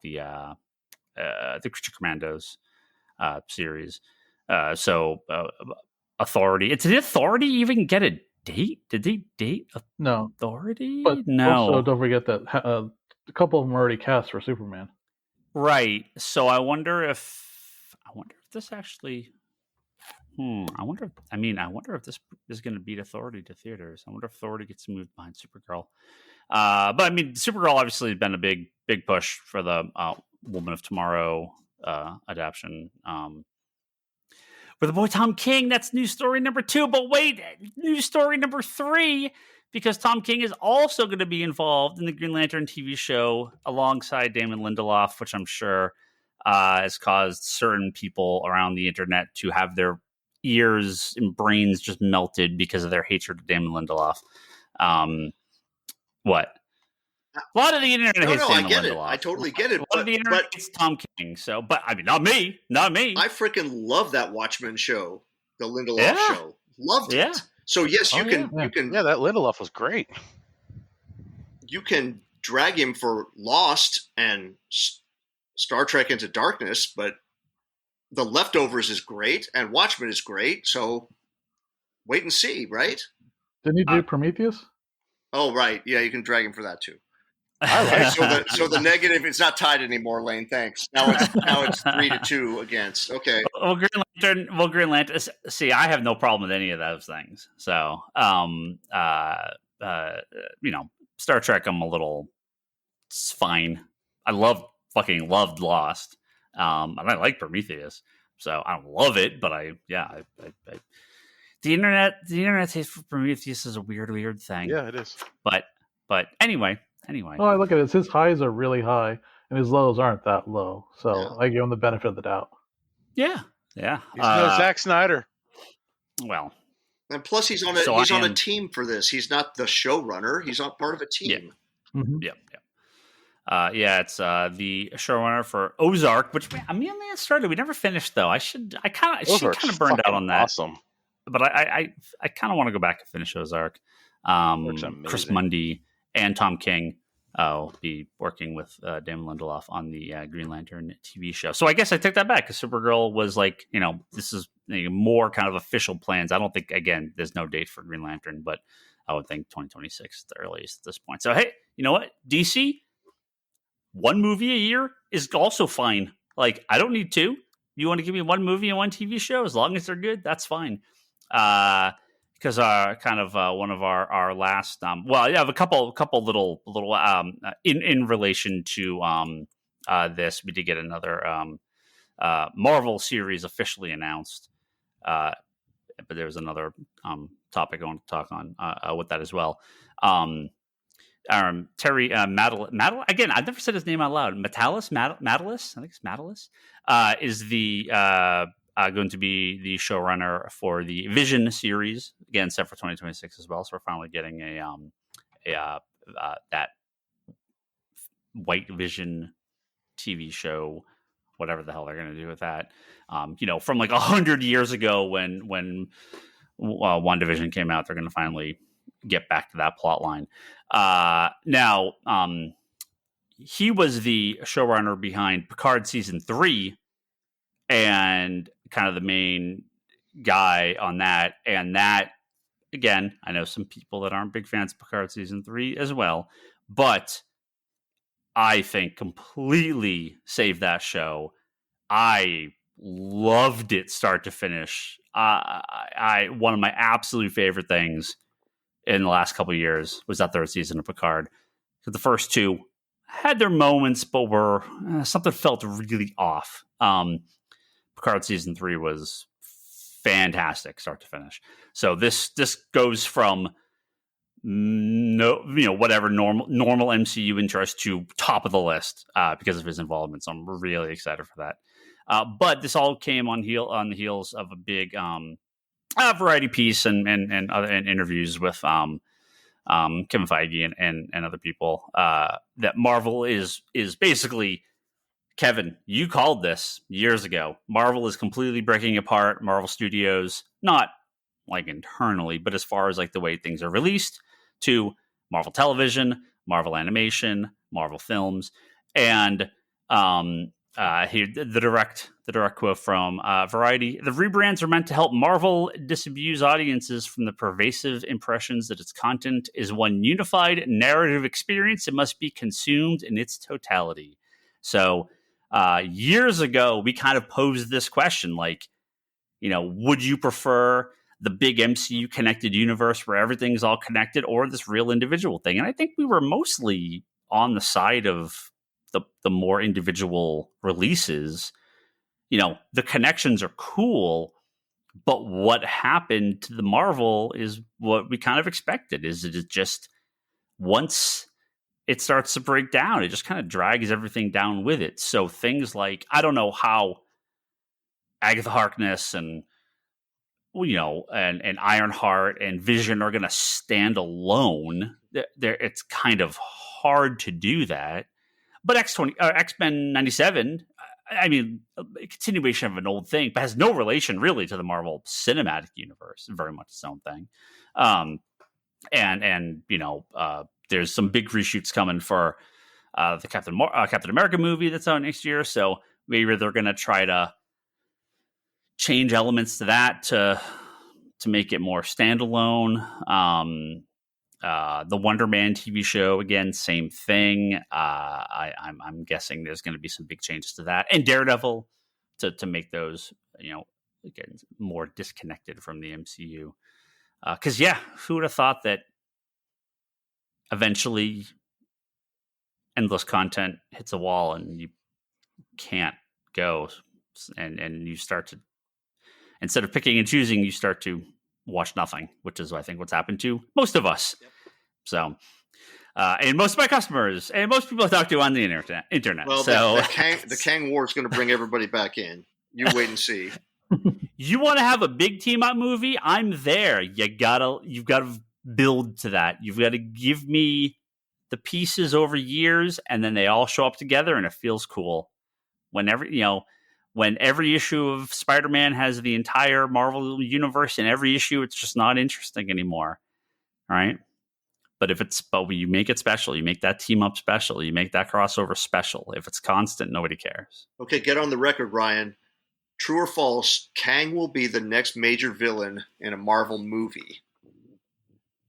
Speaker 1: the Creature Commandos series. So Authority. Did Authority even get a date? Did they date Authority?
Speaker 4: But
Speaker 1: no.
Speaker 4: Also, don't forget that a couple of them are already cast for Superman.
Speaker 1: Right. So I wonder if this actually. I wonder if this is going to beat Authority to theaters. I wonder if Authority gets moved behind Supergirl. But Supergirl obviously has been a big push for the Woman of Tomorrow adaptation. With the boy Tom King, that's news story number 2. But wait, news story number 3, because Tom King is also going to be involved in the Green Lantern TV show alongside Damon Lindelof, which I'm sure has caused certain people around the internet to have their ears and brains just melted because of their hatred of Damon Lindelof. What? A lot of the internet hates Damon Lindelof.
Speaker 3: I totally get it.
Speaker 1: A lot of the internet hates Tom King. So, but I mean, not me. I
Speaker 3: freaking love that Watchmen show, the Lindelof show. Loved it. So yes, you can.
Speaker 2: Yeah, that Lindelof was great.
Speaker 3: You can drag him for Lost and Star Trek Into Darkness, but The Leftovers is great and Watchmen is great. So wait and see, right?
Speaker 4: Didn't he do Prometheus?
Speaker 3: Oh, right. Yeah, you can drag him for that too. All right. So the negative, it's not tied anymore, Lane. Thanks. Now it's 3-2 against. Okay.
Speaker 1: Well, Green Lantern. See, I have no problem with any of those things. So, Star Trek, it's fine. I fucking loved Lost. And I like Prometheus. So I don't love it, but the internet taste for Prometheus is a weird thing.
Speaker 2: Yeah, it is.
Speaker 1: But anyway.
Speaker 4: Oh, I look at it. His highs are really high, and his lows aren't that low. So I give him the benefit of the doubt.
Speaker 1: Yeah.
Speaker 2: He's no Zack Snyder.
Speaker 1: Well,
Speaker 3: and plus he's on a team for this. He's not the showrunner. He's not part of a team.
Speaker 4: Yeah. Mm-hmm.
Speaker 1: Yeah. It's the showrunner for Ozark, which I mean, it started. We never finished though. She kind of burned out on that.
Speaker 2: Awesome.
Speaker 1: But I kind of want to go back and finish Ozark. Chris Mundy and Tom King will be working with Damon Lindelof on the Green Lantern TV show. So I guess I take that back because Supergirl was this is more kind of official plans. I don't think, again, there's no date for Green Lantern, but I would think 2026 at the earliest at this point. So, hey, you know what? DC, 1 movie a year is also fine. I don't need 2. You want to give me 1 movie and 1 TV show? As long as they're good, that's fine. Because one of our last I have a couple little in relation to this, we did get another Marvel series officially announced, but there's another topic I want to talk on with that as well. Terry Matal again, I've never said his name out loud. Matalis, I think it's Matalis, is the going to be the showrunner for the Vision series, again set for 2026 as well. So we're finally getting that White Vision TV show, whatever the hell they're going to do with that. From 100 years ago when WandaVision came out, they're going to finally get back to that plot line. Now, he was the showrunner behind Picard season 3 and kind of the main guy on that. And that, again, I know some people that aren't big fans of Picard season 3 as well, but I think completely saved that show. I loved it start to finish. One of my absolute favorite things in the last couple of years was that 3rd season of Picard. Because the first 2 had their moments, but were something felt really off. Picard season 3 was fantastic, start to finish. So this goes from whatever normal MCU interest to top of the list because of his involvement. So I'm really excited for that. But this all came on the heels of a big variety piece and interviews with Kevin Feige and other people that Marvel is basically. Kevin, you called this years ago. Marvel is completely breaking apart. Marvel Studios, not internally, but as far as the way things are released, to Marvel Television, Marvel Animation, Marvel Films, and here the direct quote from Variety: "The rebrands are meant to help Marvel disabuse audiences from the pervasive impressions that its content is one unified narrative experience. It must be consumed in its totality." So. Years ago, we kind of posed this question, would you prefer the big MCU connected universe where everything's all connected or this real individual thing? And I think we were mostly on the side of the more individual releases, the connections are cool, but what happened to the Marvel is what we kind of expected. Is it just once it starts to break down, it just kind of drags everything down with it. So things like, I don't know how Agatha Harkness and and Ironheart and Vision are going to stand alone. It's kind of hard to do that. But X-Men 97, I mean, a continuation of an old thing, but has no relation really to the Marvel Cinematic Universe. Very much its own thing. There's some big reshoots coming for the Captain America movie that's out next year. So maybe they're going to try to change elements to that to make it more standalone. The Wonder Man TV show, again, same thing. I'm guessing there's going to be some big changes to that, and Daredevil to make those again more disconnected from the MCU. Because who would have thought that eventually endless content hits a wall and you can't go, and you start to, instead of picking and choosing, you start to watch nothing, which is, I think, what's happened to most of us. Yep. So, and most of my customers and most people I talk to on the internet.
Speaker 3: Well,
Speaker 1: so
Speaker 3: the Kang War is going to bring everybody back in. You wait and see.
Speaker 1: You want to have a big team up movie? I'm there. You've got to build to that. You've got to give me the pieces over years, and then they all show up together, and it feels cool. When every issue of Spider-Man has the entire Marvel universe, and every issue it's just not interesting anymore, right? But you make it special. You make that team up special. You make that crossover special. If it's constant, nobody cares.
Speaker 3: Okay, get on the record, Ryan. True or false, Kang will be the next major villain in a Marvel movie.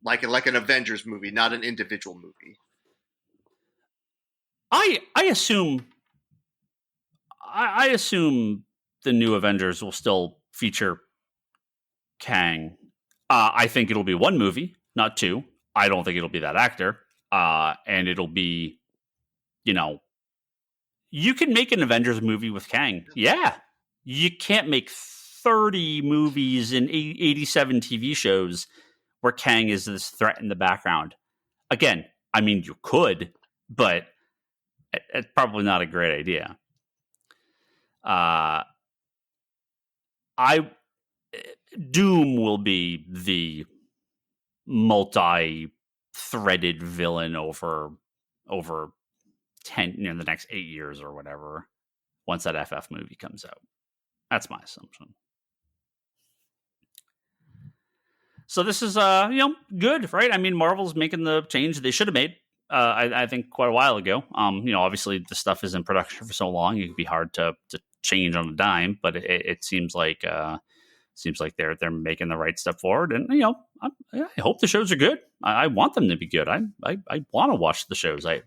Speaker 3: Like an Avengers movie, not an individual movie.
Speaker 1: I assume the new Avengers will still feature Kang. I think it'll be one movie, not two. I don't think it'll be that actor. And it'll be, you can make an Avengers movie with Kang. Yeah. You can't make 30 movies and 87 TV shows where Kang is this threat in the background. Again, I mean, you could, but it's probably not a great idea. Doom will be the multi-threaded villain over 10, the next 8 years or whatever, once that FF movie comes out. That's my assumption. So this is good, right? I mean, Marvel's making the change they should have made. I think quite a while ago. Obviously the stuff is in production for so long, it could be hard to change on a dime. But it seems like they're making the right step forward, and I hope the shows are good. I want them to be good. I want to watch the shows. I've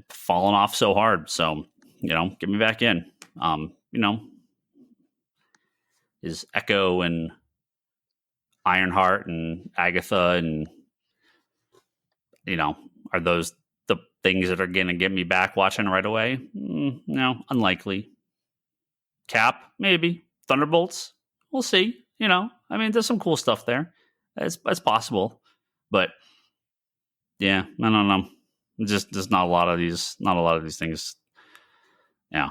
Speaker 1: fallen off so hard. So get me back in. Is Echo and Ironheart and Agatha and are those the things that are going to get me back watching right away? No, unlikely. Cap, maybe. Thunderbolts, we'll see. I mean, there's some cool stuff there. It's possible, but yeah, I don't know. Just not a lot of these things. Yeah.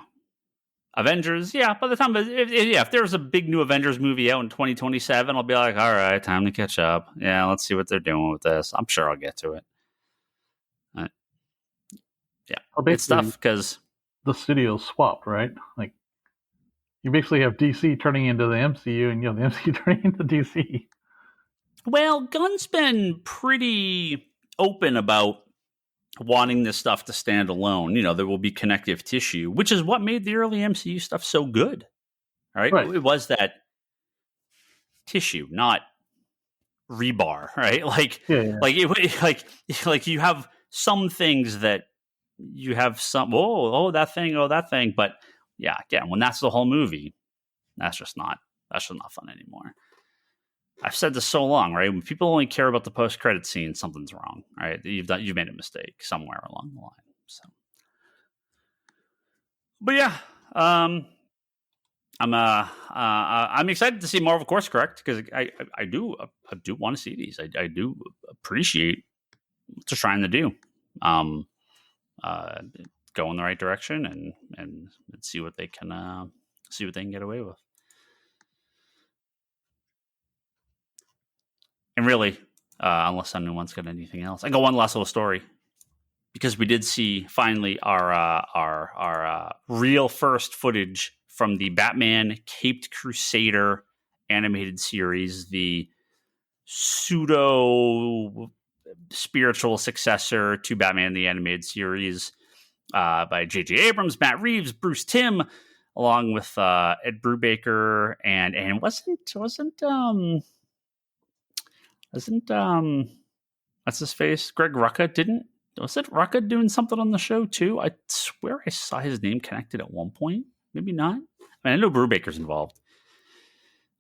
Speaker 1: Avengers, yeah. By the time, if there's a big new Avengers movie out in 2027, I'll be like, all right, time to catch up. Yeah, let's see what they're doing with this. I'm sure I'll get to it. Yeah, well, it's tough because
Speaker 4: the studios swapped, right? Like, you basically have DC turning into the MCU, and you have the MCU turning into DC.
Speaker 1: Well, Gunn's been pretty open about wanting this stuff to stand alone. There will be connective tissue, which is what made the early MCU stuff so good. All right. It was that tissue, not rebar, right? Like you have some things that you have some, that thing. But yeah, again, when that's the whole movie, that's just not fun anymore. I've said this so long, right? When people only care about the post-credit scene, something's wrong, right? You've made a mistake somewhere along the line. So, but yeah, I'm excited to see Marvel Course Correct because I do want to see these. I do appreciate what they're trying to do. Go in the right direction and see what they can get away with. And really, unless anyone's got anything else, I got one last little story because we did see finally our real first footage from the Batman Caped Crusader animated series, the pseudo spiritual successor to Batman the Animated Series, by J.J. Abrams, Matt Reeves, Bruce Timm, along with Ed Brubaker and wasn't what's his face? Greg Rucka was it Rucka doing something on the show too? I swear I saw his name connected at one point. Maybe not. I know Brubaker's involved.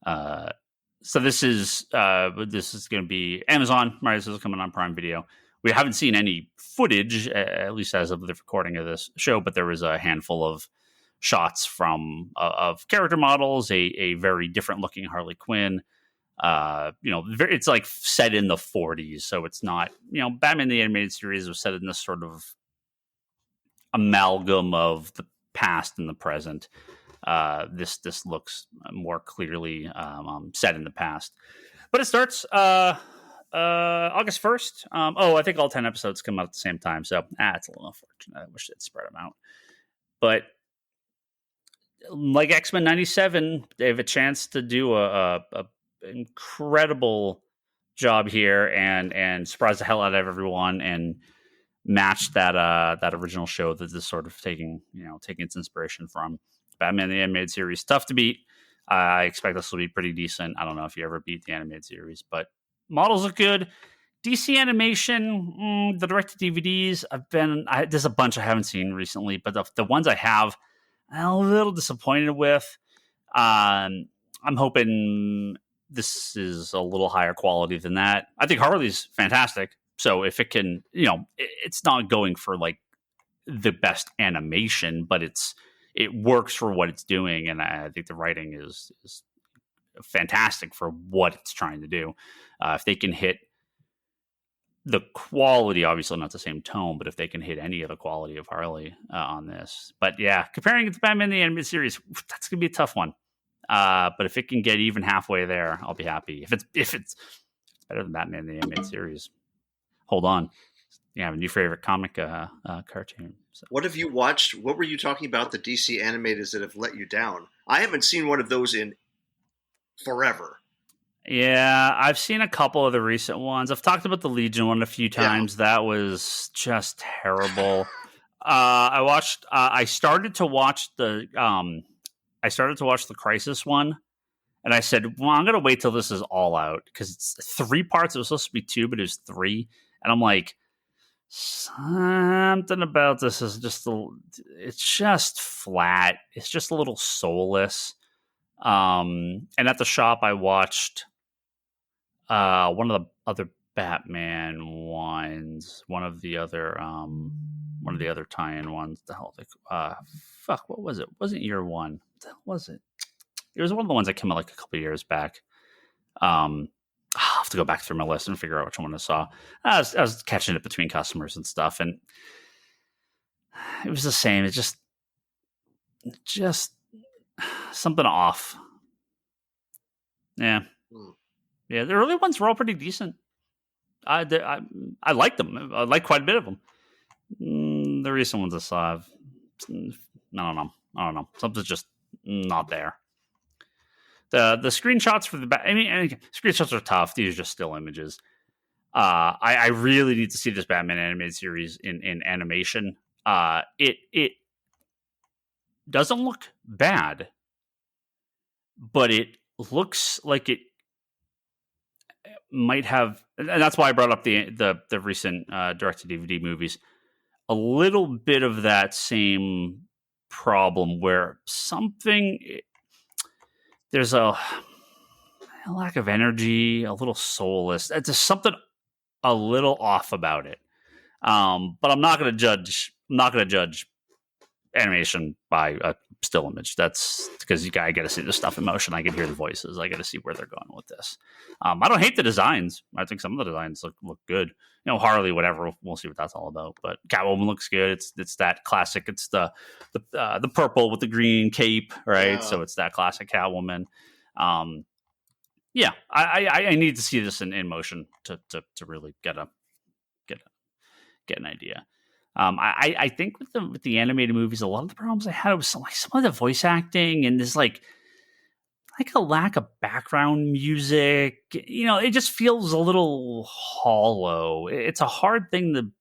Speaker 1: So this is going to be Amazon, right? This is coming on Prime Video. We haven't seen any footage, at least as of the recording of this show, but there was a handful of shots from of character models, a very different looking Harley Quinn. It's like set in the 40s, so it's not, Batman the Animated Series was set in this sort of amalgam of the past and the present. This looks more clearly set in the past, but it starts August 1st. I think all 10 episodes come out at the same time, so it's a little unfortunate. I wish they'd spread them out, but like X-Men 97, they have a chance to do a incredible job here and surprise the hell out of everyone and match that original show that is sort of taking its inspiration from. Batman the Animated Series, tough to beat. I expect this will be pretty decent. I don't know if you ever beat the animated series, but models look good. DC animation, the direct to DVDs, there's a bunch I haven't seen recently, but the ones I have, I'm a little disappointed with. I'm hoping this is a little higher quality than that. I think Harley's fantastic. So if it can, it's not going for like the best animation, but it works for what it's doing, and I think the writing is fantastic for what it's trying to do. If they can hit the quality, obviously not the same tone, but if they can hit any of the quality of Harley on this. But yeah, comparing it to Batman the Animated Series, that's going to be a tough one. But if it can get even halfway there, I'll be happy. If it's better than Batman the Animated Series, hold on. You have a new favorite comic cartoon. So.
Speaker 3: What have you watched? What were you talking about, the DC animators that have let you down? I haven't seen one of those in forever.
Speaker 1: Yeah, I've seen a couple of the recent ones. I've talked about the Legion one a few times. Yeah. That was just terrible. I started to watch the Crisis one, and I said, well, I'm going to wait till this is all out because it's 3 parts. It was supposed to be 2, but it was 3. And I'm like, something about this is it's just flat. It's just a little soulless. And at the shop, I watched one of the other Batman ones, one of the other tie-in ones. The hell, what was it? Wasn't year one? What the hell was it? It was one of the ones that came out like a couple of years back. I'll have to go back through my list and figure out which one I saw. I was catching it between customers and stuff, and it was the same. It just something off. Yeah. Yeah, the early ones were all pretty decent. I liked them. I liked quite a bit of them. The recent ones I saw, I don't know. Something's just not there. The screenshots for screenshots are tough. These are just still images. I really need to see this Batman animated series in animation. It doesn't look bad, but it looks like it might have, and that's why I brought up the recent direct to DVD movies. A little bit of that same problem where a lack of energy, a little soulless. It's just something a little off about it. But I'm not going to judge. I'm not going to judge animation by a still image. That's because I got to see the stuff in motion. I can hear the voices. I got to see where they're going with this. I don't hate the designs. I think some of the designs look good. Harley, whatever. We'll see what that's all about. But Catwoman looks good. It's that classic. It's the purple with the green cape, right? Yeah. So it's that classic Catwoman. Yeah, I need to see this in motion to really get an idea. I think with the animated movies, a lot of the problems I had was some of the voice acting and there's like a lack of background music. It just feels a little hollow. It's a hard thing to,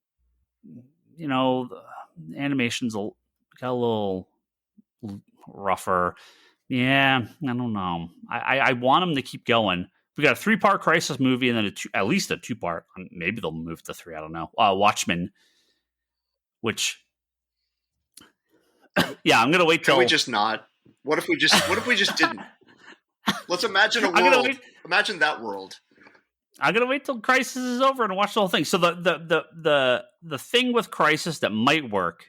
Speaker 1: the animations got a little rougher. Yeah, I don't know. I want them to keep going. We got a 3-part Crisis movie and then at least a 2-part. Maybe they'll move to 3. I don't know. Watchmen. Which, yeah, I'm gonna wait till.
Speaker 3: Can we just not? What if we just didn't? Let's imagine a world. Imagine that world.
Speaker 1: I'm gonna wait till Crisis is over and watch the whole thing. So the thing with Crisis that might work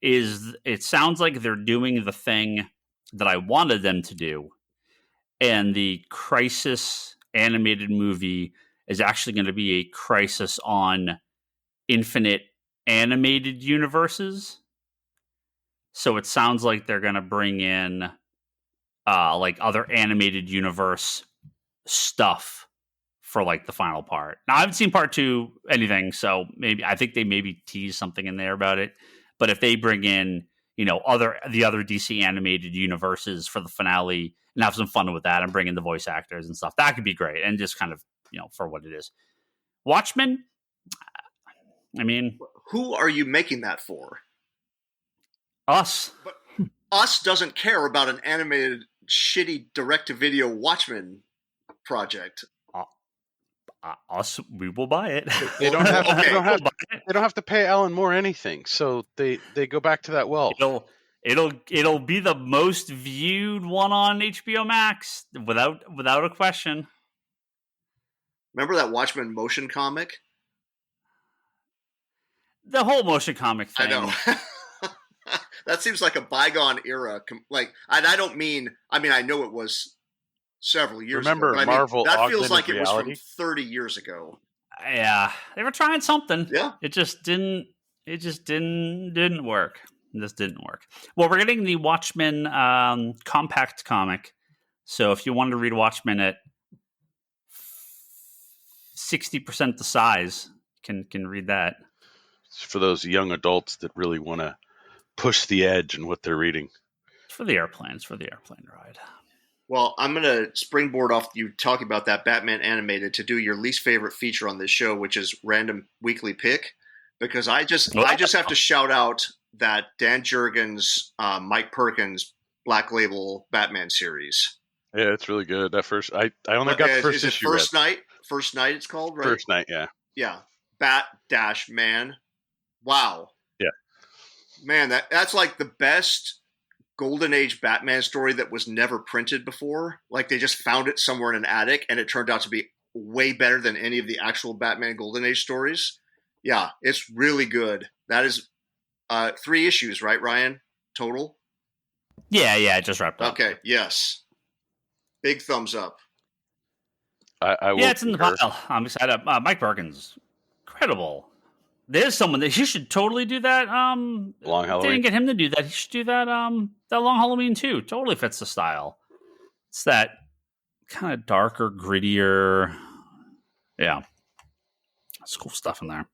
Speaker 1: is it sounds like they're doing the thing that I wanted them to do, and the Crisis animated movie is actually going to be a Crisis on Infinite animated universes. So it sounds like they're going to bring in like other animated universe stuff for like the final part. Now I haven't seen part 2 anything, so I think they maybe tease something in there about it. But if they bring in, the other DC animated universes for the finale and have some fun with that and bring in the voice actors and stuff, that could be great. And just kind of, for what it is. Watchmen, I mean,
Speaker 3: who are you making that for?
Speaker 1: Us.
Speaker 3: But Us doesn't care about an animated, shitty direct-to-video Watchmen project.
Speaker 1: Us, we will buy it.
Speaker 2: They don't have to pay Alan Moore anything, so they go back to that well.
Speaker 1: It'll be the most viewed one on HBO Max without a question.
Speaker 3: Remember that Watchmen motion comic?
Speaker 1: The whole motion comic thing.
Speaker 3: I know. That seems like a bygone era. I don't mean. I know it was several years ago.
Speaker 2: Remember Marvel?
Speaker 3: That feels like it was from 30 years ago.
Speaker 1: Yeah, they were trying something.
Speaker 3: Yeah,
Speaker 1: it just didn't work. This didn't work. Well, we're getting the Watchmen compact comic. So if you wanted to read Watchmen at 60% the size, can read that.
Speaker 2: It's for those young adults that really want to push the edge in what they're reading.
Speaker 1: It's for the airplane. It's for the airplane ride.
Speaker 3: Well, I'm going to springboard off you talking about that Batman animated to do your least favorite feature on this show, which is random weekly pick, because I just have to shout out that Dan Jurgens, Mike Perkins Black Label Batman series.
Speaker 2: Yeah, it's really good. That first, I only got the first issue.
Speaker 3: First Night. First Night, it's called, right?
Speaker 2: First Night, yeah.
Speaker 3: Yeah, Bat-Man. Wow.
Speaker 2: Yeah.
Speaker 3: Man, that's like the best Golden Age Batman story that was never printed before. Like they just found it somewhere in an attic, and it turned out to be way better than any of the actual Batman Golden Age stories. Yeah, it's really good. That is 3 issues, right, Ryan? Total?
Speaker 1: Yeah, it just wrapped up.
Speaker 3: Okay, yes. Big thumbs up.
Speaker 2: I will.
Speaker 1: Yeah, it's in the pile. I'm excited. Mike Perkins, incredible. There's someone that he should totally do that.
Speaker 2: Long Halloween.
Speaker 1: They didn't get him to do that. He should do that. That Long Halloween too. Totally fits the style. It's that kind of darker, grittier. Yeah, that's cool stuff in there.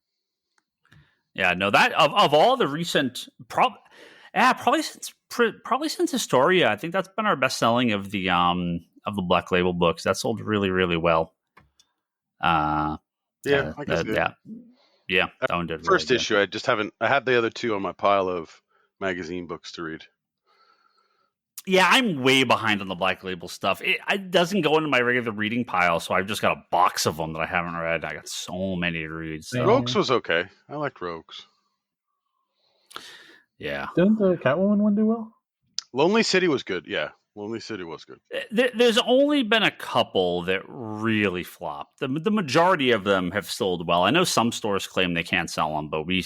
Speaker 1: Yeah, no, that of all the recent, probably since Historia, I think that's been our best selling of the Black Label books. That sold really, really well.
Speaker 2: I guess
Speaker 1: yeah, that one did.
Speaker 2: First
Speaker 1: really
Speaker 2: issue, I had the other 2 on my pile of magazine books to read.
Speaker 1: Yeah, I'm way behind on the Black Label stuff. It doesn't go into my regular reading pile, so I've just got a box of them that I haven't read. I got so many to read. So.
Speaker 2: Rogues was okay. I liked Rogues.
Speaker 1: Yeah.
Speaker 4: Didn't the Catwoman one do well?
Speaker 2: Lonely City was good, yeah. Lonely City was good.
Speaker 1: There's only been a couple that really flopped. The majority of them have sold well. I know some stores claim they can't sell them, but we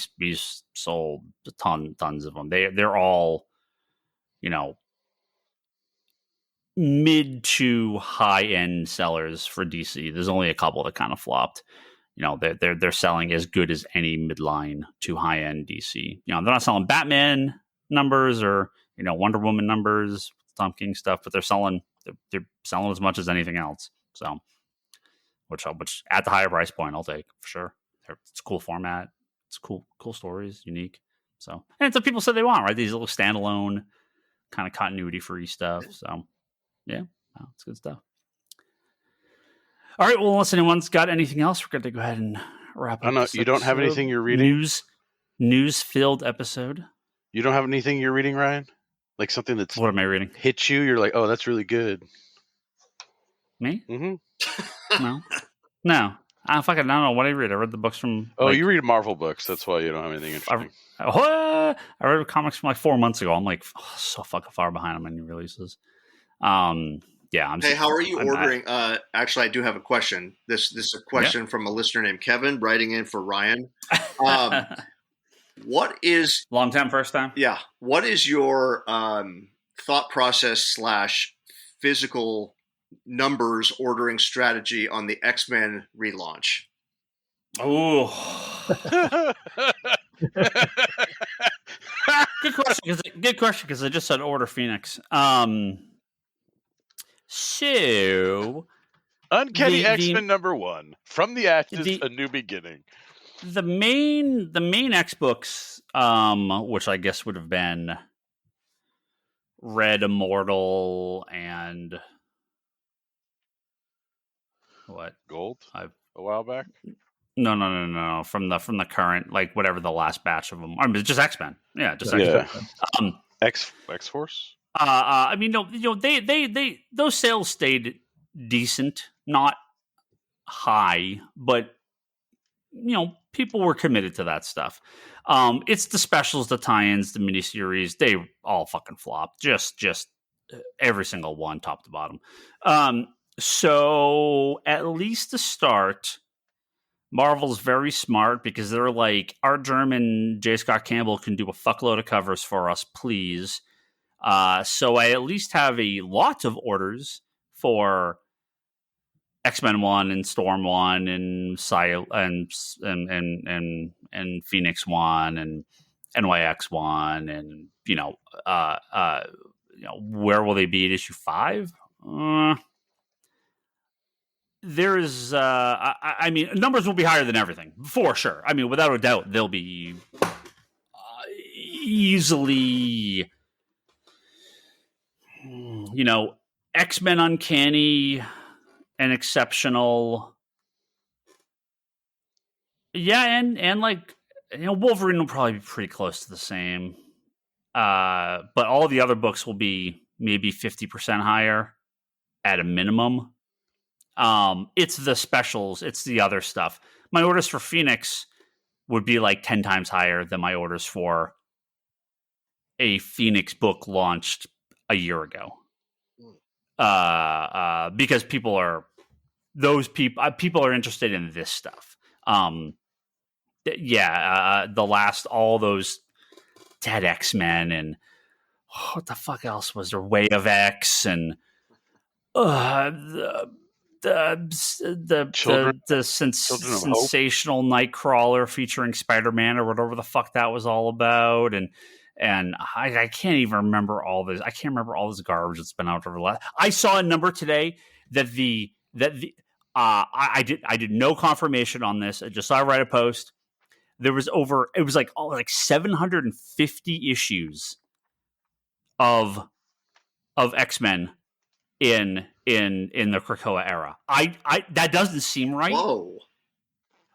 Speaker 1: sold tons of them. They're all, mid to high end sellers for DC. There's only a couple that kind of flopped. They're selling as good as any midline to high end DC. They're not selling Batman numbers or Wonder Woman numbers, Tom King stuff, but they're selling as much as anything else. So, which at the higher price point, I'll take for sure. It's a cool format. It's cool stories, unique. So, and it's what people said they want, right? These little standalone kind of continuity free stuff. So, yeah, it's good stuff. All right. Well, unless anyone's got anything else, we're going to go ahead and wrap up.
Speaker 2: You don't have anything you're reading?
Speaker 1: News filled episode.
Speaker 2: You don't have anything you're reading, Ryan? Like something that's
Speaker 1: what am I reading?
Speaker 2: Hit you? You're like, oh, that's really good.
Speaker 1: Me?
Speaker 2: Mm-hmm.
Speaker 1: No. I don't know what I read. I read the books from.
Speaker 2: Oh, you read Marvel books. That's why you don't have anything interesting.
Speaker 1: I read comics from like 4 months ago. I'm like so fucking far behind on new releases. Yeah.
Speaker 3: Hey, how are you ordering? Actually, I do have a question. This is a question from a listener named Kevin writing in for Ryan. What is
Speaker 1: long time, first time?
Speaker 3: Yeah. What is your thought process / physical numbers ordering strategy on the X-Men relaunch?
Speaker 1: Oh, good question. Because I just said order Phoenix. So,
Speaker 2: Uncanny X-Men #1 from the ashes, a new beginning.
Speaker 1: The main X books, which I guess would have been Red Immortal and what?
Speaker 2: Gold? A while back?
Speaker 1: No. From the current, like whatever the last batch of them. I mean, it's just X-Men. Yeah, just X-Men.
Speaker 2: X-Force?
Speaker 1: I mean, they those sales stayed decent, not high, but people were committed to that stuff. It's the specials, the tie-ins, the miniseries. They all fucking flopped. Just every single one, top to bottom. So at least to start, Marvel's very smart because they're like, our German J. Scott Campbell can do a fuckload of covers for us, please. So I at least have a lot of orders for X-Men 1 and Storm 1 and and Phoenix 1 and NYX 1 and where will they be at issue 5? There is I mean, numbers will be higher than everything for sure. I mean, without a doubt, they'll be easily X-Men Uncanny and Exceptional. Yeah, and like Wolverine will probably be pretty close to the same. But all the other books will be maybe 50% higher at a minimum. It's the specials, it's the other stuff. My orders for Phoenix would be like 10 times higher than my orders for a Phoenix book launched a year ago. Because people are interested in this stuff. The last, all those Dead X-Men and what the fuck else was there? Way of X and the sensational Nightcrawler featuring Spider-Man or whatever the fuck that was all about, and I can't even remember all this. I can't remember all this garbage that's been out over the last. I saw a number today that I did no confirmation on this. I just saw I write a post. There was it was like 750 issues of X-Men in the Krakoa era. I that doesn't seem right.
Speaker 3: Whoa.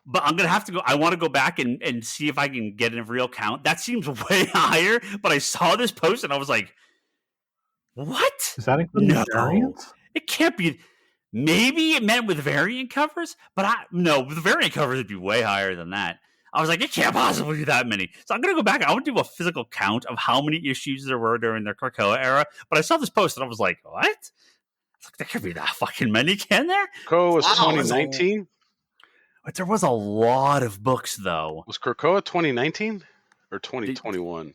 Speaker 1: But I'm gonna have to go. I want to go back and see if I can get a real count. That seems way higher. But I saw this post and I was like, "What?
Speaker 4: Is that including variants?
Speaker 1: It can't be." Maybe it meant with variant covers, but no, with variant covers it'd be way higher than that. I was like, it can't possibly be that many. So I'm going to go back. I want to do a physical count of how many issues there were during the Krakoa era. But I saw this post and I was like, what? It's like, there could be that fucking many, can there?
Speaker 5: Krakoa was 2019?
Speaker 1: But there was a lot of books, though.
Speaker 5: Was Krakoa 2019 or 2021?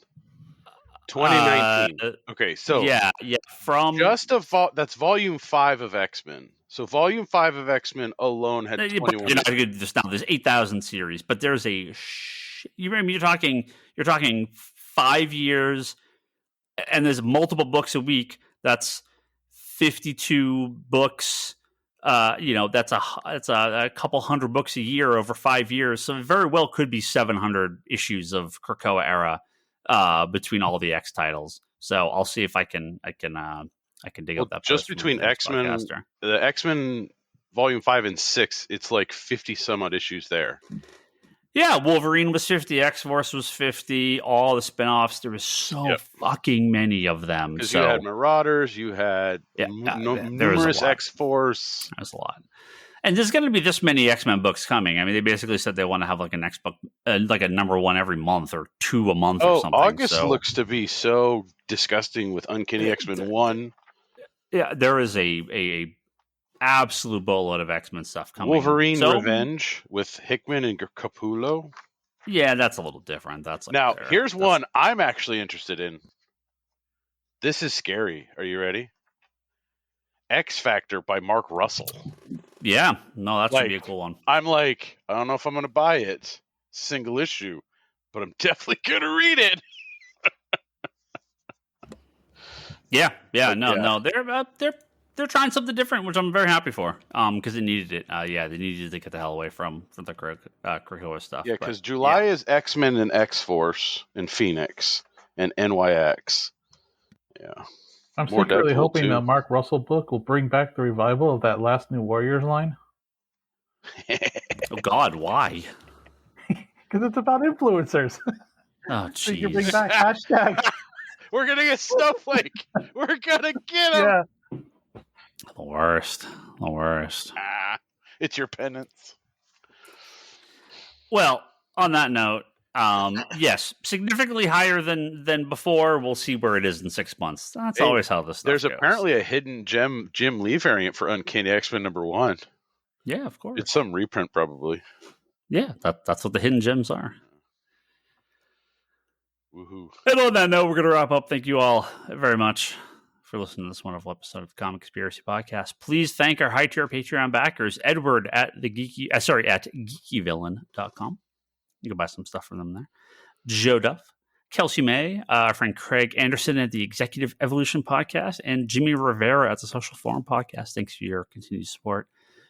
Speaker 5: 2019. Okay, so
Speaker 1: yeah, from
Speaker 5: that's volume 5 of X-Men. So volume 5 of X-Men alone had 21.
Speaker 1: You're not going to just now. There's 8,000 series, but there's you're talking 5 years, and there's multiple books a week. That's 52 books. That's a couple hundred books a year over 5 years. So it very well could be 700 issues of Krakoa era between all the X titles. So I'll see if I can dig up that.
Speaker 5: Just between X-Men, the X-Men volume 5 and 6, it's like 50 some odd issues there.
Speaker 1: Yeah, Wolverine was 50, X-Force was 50, all the spinoffs. There was so fucking many of them.
Speaker 5: Because you had Marauders, you had numerous X-Force.
Speaker 1: There's a lot. And there's going to be this many X-Men books coming. I mean, they basically said they want to have like an X book, like a number 1 every month or 2 a month or something.
Speaker 5: August looks to be so disgusting with Uncanny X-Men 1.
Speaker 1: Yeah, there is a absolute boatload of X-Men stuff coming.
Speaker 5: Wolverine Revenge with Hickman and Capullo.
Speaker 1: Yeah, that's a little different. That's like
Speaker 5: now, here's one I'm actually interested in. This is scary. Are you ready? X Factor by Mark Russell.
Speaker 1: Yeah, no, that's going to be a cool one.
Speaker 5: I'm like, I don't know if I'm going to buy it, single issue, but I'm definitely going to read it.
Speaker 1: No, they're trying something different, which I'm very happy for. Because they needed it. They needed to get the hell away from the Krakoa stuff.
Speaker 5: Yeah, because July is X-Men and X-Force and Phoenix and NYX. Yeah.
Speaker 4: I'm secretly hoping that Mark Russell book will bring back the revival of that last New Warriors line.
Speaker 1: Oh God, why?
Speaker 4: Because it's about influencers.
Speaker 1: Oh, jeez.
Speaker 4: So you bring back hashtag.
Speaker 5: We're gonna get Snowflake. We're gonna get him.
Speaker 4: Yeah.
Speaker 1: The worst.
Speaker 5: It's your penance.
Speaker 1: Well, on that note, yes, significantly higher than before. We'll see where it is in 6 months. That's always how this stuff
Speaker 5: There's
Speaker 1: goes.
Speaker 5: Apparently a hidden Jim Lee variant for Uncanny X-Men #1.
Speaker 1: Yeah, of course.
Speaker 5: It's some reprint, probably.
Speaker 1: Yeah, that's what the hidden gems are.
Speaker 5: Woohoo.
Speaker 1: And on that note, we're going to wrap up. Thank you all very much for listening to this wonderful episode of the Comic Conspiracy Podcast. Please thank our high-tier Patreon backers, Edward at geekyvillain.com. You can buy some stuff from them there. Joe Duff, Kelsey May, our friend Craig Anderson at the Executive Evolution Podcast, and Jimmy Rivera at the Social Forum Podcast. Thanks for your continued support.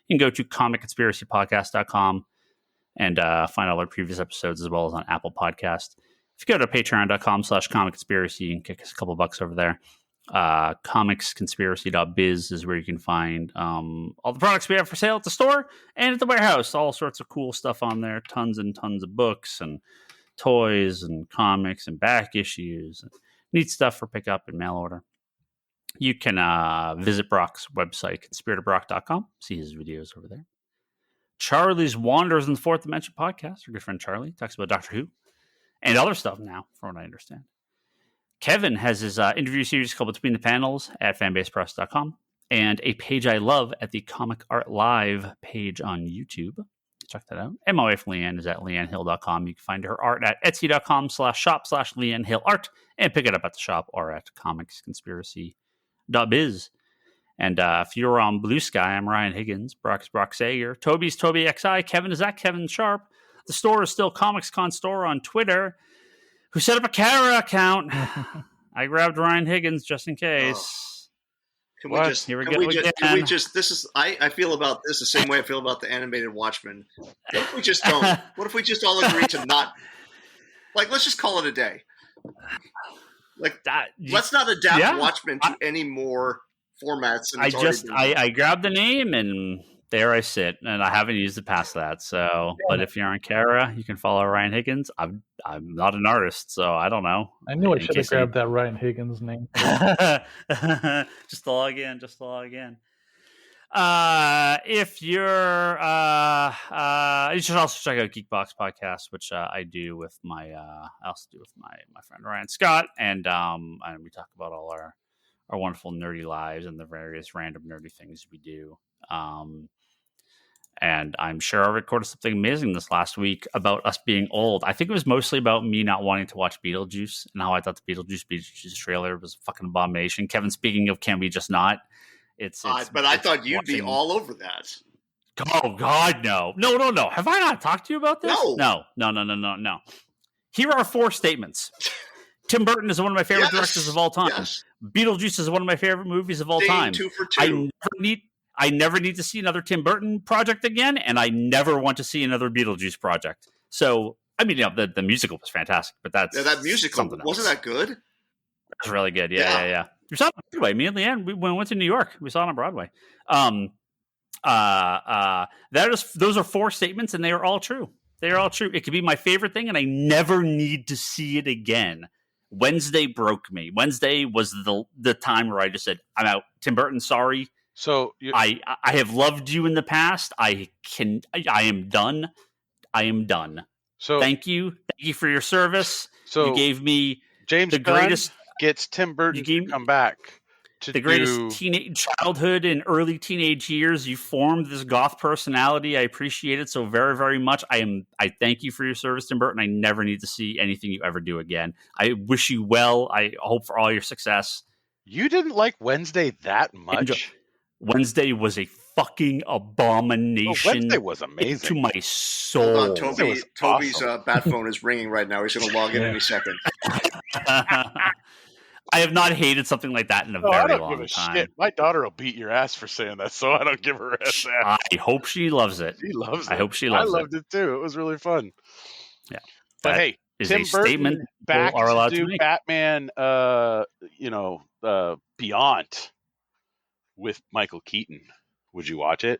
Speaker 1: You can go to comicconspiracypodcast.com and find all our previous episodes as well as on Apple Podcast. If you go to patreon.com/comicconspiracy, you can kick us a couple bucks over there. Comicsconspiracy.biz is where you can find all the products we have for sale at the store and at the warehouse. All sorts of cool stuff on there. Tons and tons of books and toys and comics and back issues. And neat stuff for pickup and mail order. You can visit Brock's website, conspiratorBrock.com. See his videos over there. Charlie's Wanders in the Fourth Dimension podcast. Our good friend Charlie talks about Doctor Who and other stuff now, from what I understand. Kevin has his interview series called Between the Panels at fanbasepress.com and a page I love at the Comic Art Live page on YouTube. Check that out. And my wife Leanne is at leannehill.com. You can find her art at etsy.com/shop/LeanneHillArt and pick it up at the shop or at comicsconspiracy.biz. And if you're on Blue Sky, I'm Ryan Higgins. Brock's Brock Sager. Toby's Toby XI. Kevin is at Kevin Sharp. The store is still ComicsCon Store on Twitter. Who set up a Kara account? I grabbed Ryan Higgins just in case.
Speaker 3: Can we just? This is. I feel about this the same way I feel about the animated Watchmen. What if we just don't? What if we just all agree to not? Like, let's just call it a day. Like, let's not adapt Watchmen to any more formats.
Speaker 1: I grabbed the name and there I sit, and I haven't used it past that. So, but if you're on Kara, you can follow Ryan Higgins. I'm not an artist, so I don't know.
Speaker 4: I knew I should have grabbed that Ryan Higgins name.
Speaker 1: Just log in. If you're, you should also check out Geekbox Podcast, which I do with my, my friend Ryan Scott, and we talk about all our wonderful nerdy lives and the various random nerdy things we do. And I'm sure I recorded something amazing this last week about us being old. I think it was mostly about me not wanting to watch Beetlejuice and how I thought the Beetlejuice trailer was a fucking abomination. Kevin, speaking of, can we just not?
Speaker 3: But I thought you'd be all over that.
Speaker 1: Oh God, no. Have I not talked to you about this? No. Here are 4 statements. Tim Burton is one of my favorite directors of all time. Yes. Beetlejuice is one of my favorite movies of all time.
Speaker 3: 2 for 2.
Speaker 1: I never need to see another Tim Burton project again, and I never want to see another Beetlejuice project. So, I mean, the musical was fantastic, but that musical
Speaker 3: wasn't that good?
Speaker 1: It was really good. Yeah. We saw it on Broadway. Me and Leanne, we went to New York. We saw it on Broadway. Those are 4 statements, and they are all true. They are all true. It could be my favorite thing, and I never need to see it again. Wednesday broke me. Wednesday was the time where I just said, I'm out. Tim Burton, sorry.
Speaker 5: So
Speaker 1: I have loved you in the past. I am done. So thank you for your service. So you gave me
Speaker 5: James greatest gets Tim Burton to come back to
Speaker 1: the greatest childhood and early teenage years. You formed this goth personality. I appreciate it so very, very much. I thank you for your service, Tim Burton. I never need to see anything you ever do again. I wish you well. I hope for all your success.
Speaker 5: You didn't like Wednesday that much?
Speaker 1: Wednesday was a fucking abomination.
Speaker 5: Wednesday was amazing.
Speaker 1: To my soul.
Speaker 3: Hold on, Toby's bat phone is ringing right now. He's going to log in any second.
Speaker 1: I have not hated something like that in a very long time. Shit.
Speaker 5: My daughter will beat your ass for saying that, so I don't give her ass.
Speaker 1: I hope she loves it.
Speaker 5: She loves it.
Speaker 1: I hope she loves it.
Speaker 5: I loved it too. It was really fun.
Speaker 1: Yeah.
Speaker 5: But hey, Tim Burton back to do Batman, Beyond with Michael Keaton. Would you watch it?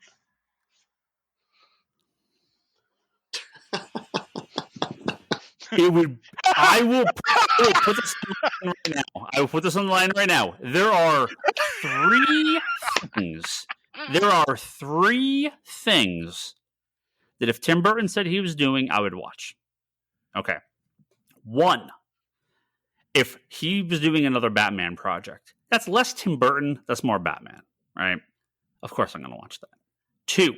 Speaker 1: I will put this on the line right now. I will put this on the line right now. There are 3 things. There are 3 things that if Tim Burton said he was doing, I would watch. Okay. 1, if he was doing another Batman project, that's less Tim Burton, that's more Batman, right? Of course I'm going to watch that. 2,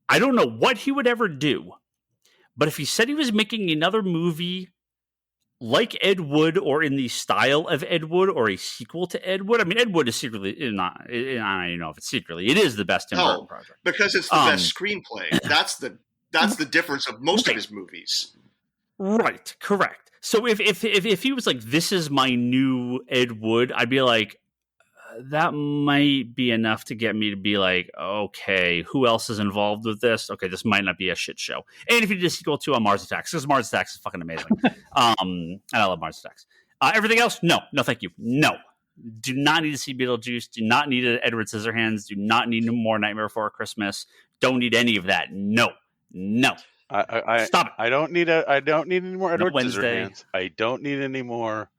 Speaker 1: I don't know what he would ever do, but if he said he was making another movie like Ed Wood or in the style of Ed Wood or a sequel to Ed Wood, I mean, Ed Wood is secretly not, I don't even know if it's secretly, it is the best Tim Burton project.
Speaker 3: Because it's the best screenplay. That's the difference of most of his movies.
Speaker 1: Right, correct. So if he was like, this is my new Ed Wood, I'd be like, that might be enough to get me to be like, okay, who else is involved with this? Okay, this might not be a shit show. And if you did a sequel to Mars Attacks, because Mars Attacks is fucking amazing. And I love Mars Attacks. Everything else, no, thank you. No. Do not need to see Beetlejuice. Do not need an Edward Scissorhands. Do not need more Nightmare Before Christmas. Don't need any of that. No. Stop it.
Speaker 5: I don't need any more Edward Scissorhands. I don't need any more.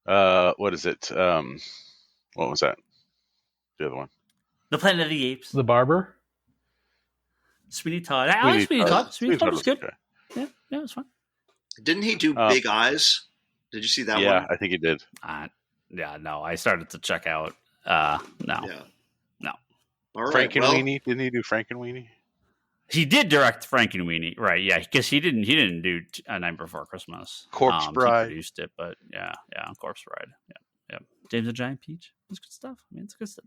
Speaker 5: What is it? What was that? The other one.
Speaker 1: The Planet of the Apes.
Speaker 4: The Barber.
Speaker 1: Sweeney Todd. I like Sweeney Todd. Sweeney Todd was good. Okay. Yeah, it was fun.
Speaker 3: Didn't he do Big Eyes? Did you see that one?
Speaker 5: Yeah, I think he did.
Speaker 1: No. I started to check out. No.
Speaker 3: Yeah.
Speaker 1: No.
Speaker 3: All right,
Speaker 5: Frankenweenie? Didn't he do Frankenweenie?
Speaker 1: He did direct Frankenweenie, right? Yeah, because he didn't do A Night Before Christmas.
Speaker 5: Corpse Bride.
Speaker 1: He produced it, but yeah, Corpse Bride. Yeah. James the Giant Peach. It's good stuff. I mean, it's good stuff.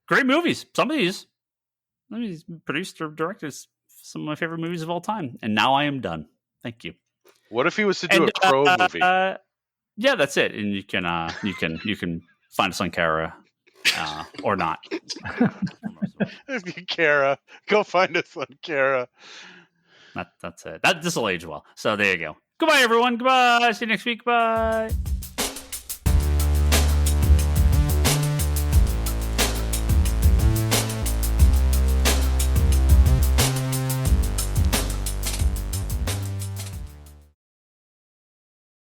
Speaker 1: Great movies. Some of these produced or directed some of my favorite movies of all time. And now I am done. Thank you.
Speaker 5: What if he was to do a Crow movie?
Speaker 1: Yeah, that's it. And you can find us on Kara or not.
Speaker 5: If you Kara, go find us on Kara.
Speaker 1: That's it. This will age well. So there you go. Goodbye, everyone. Goodbye. See you next week. Bye.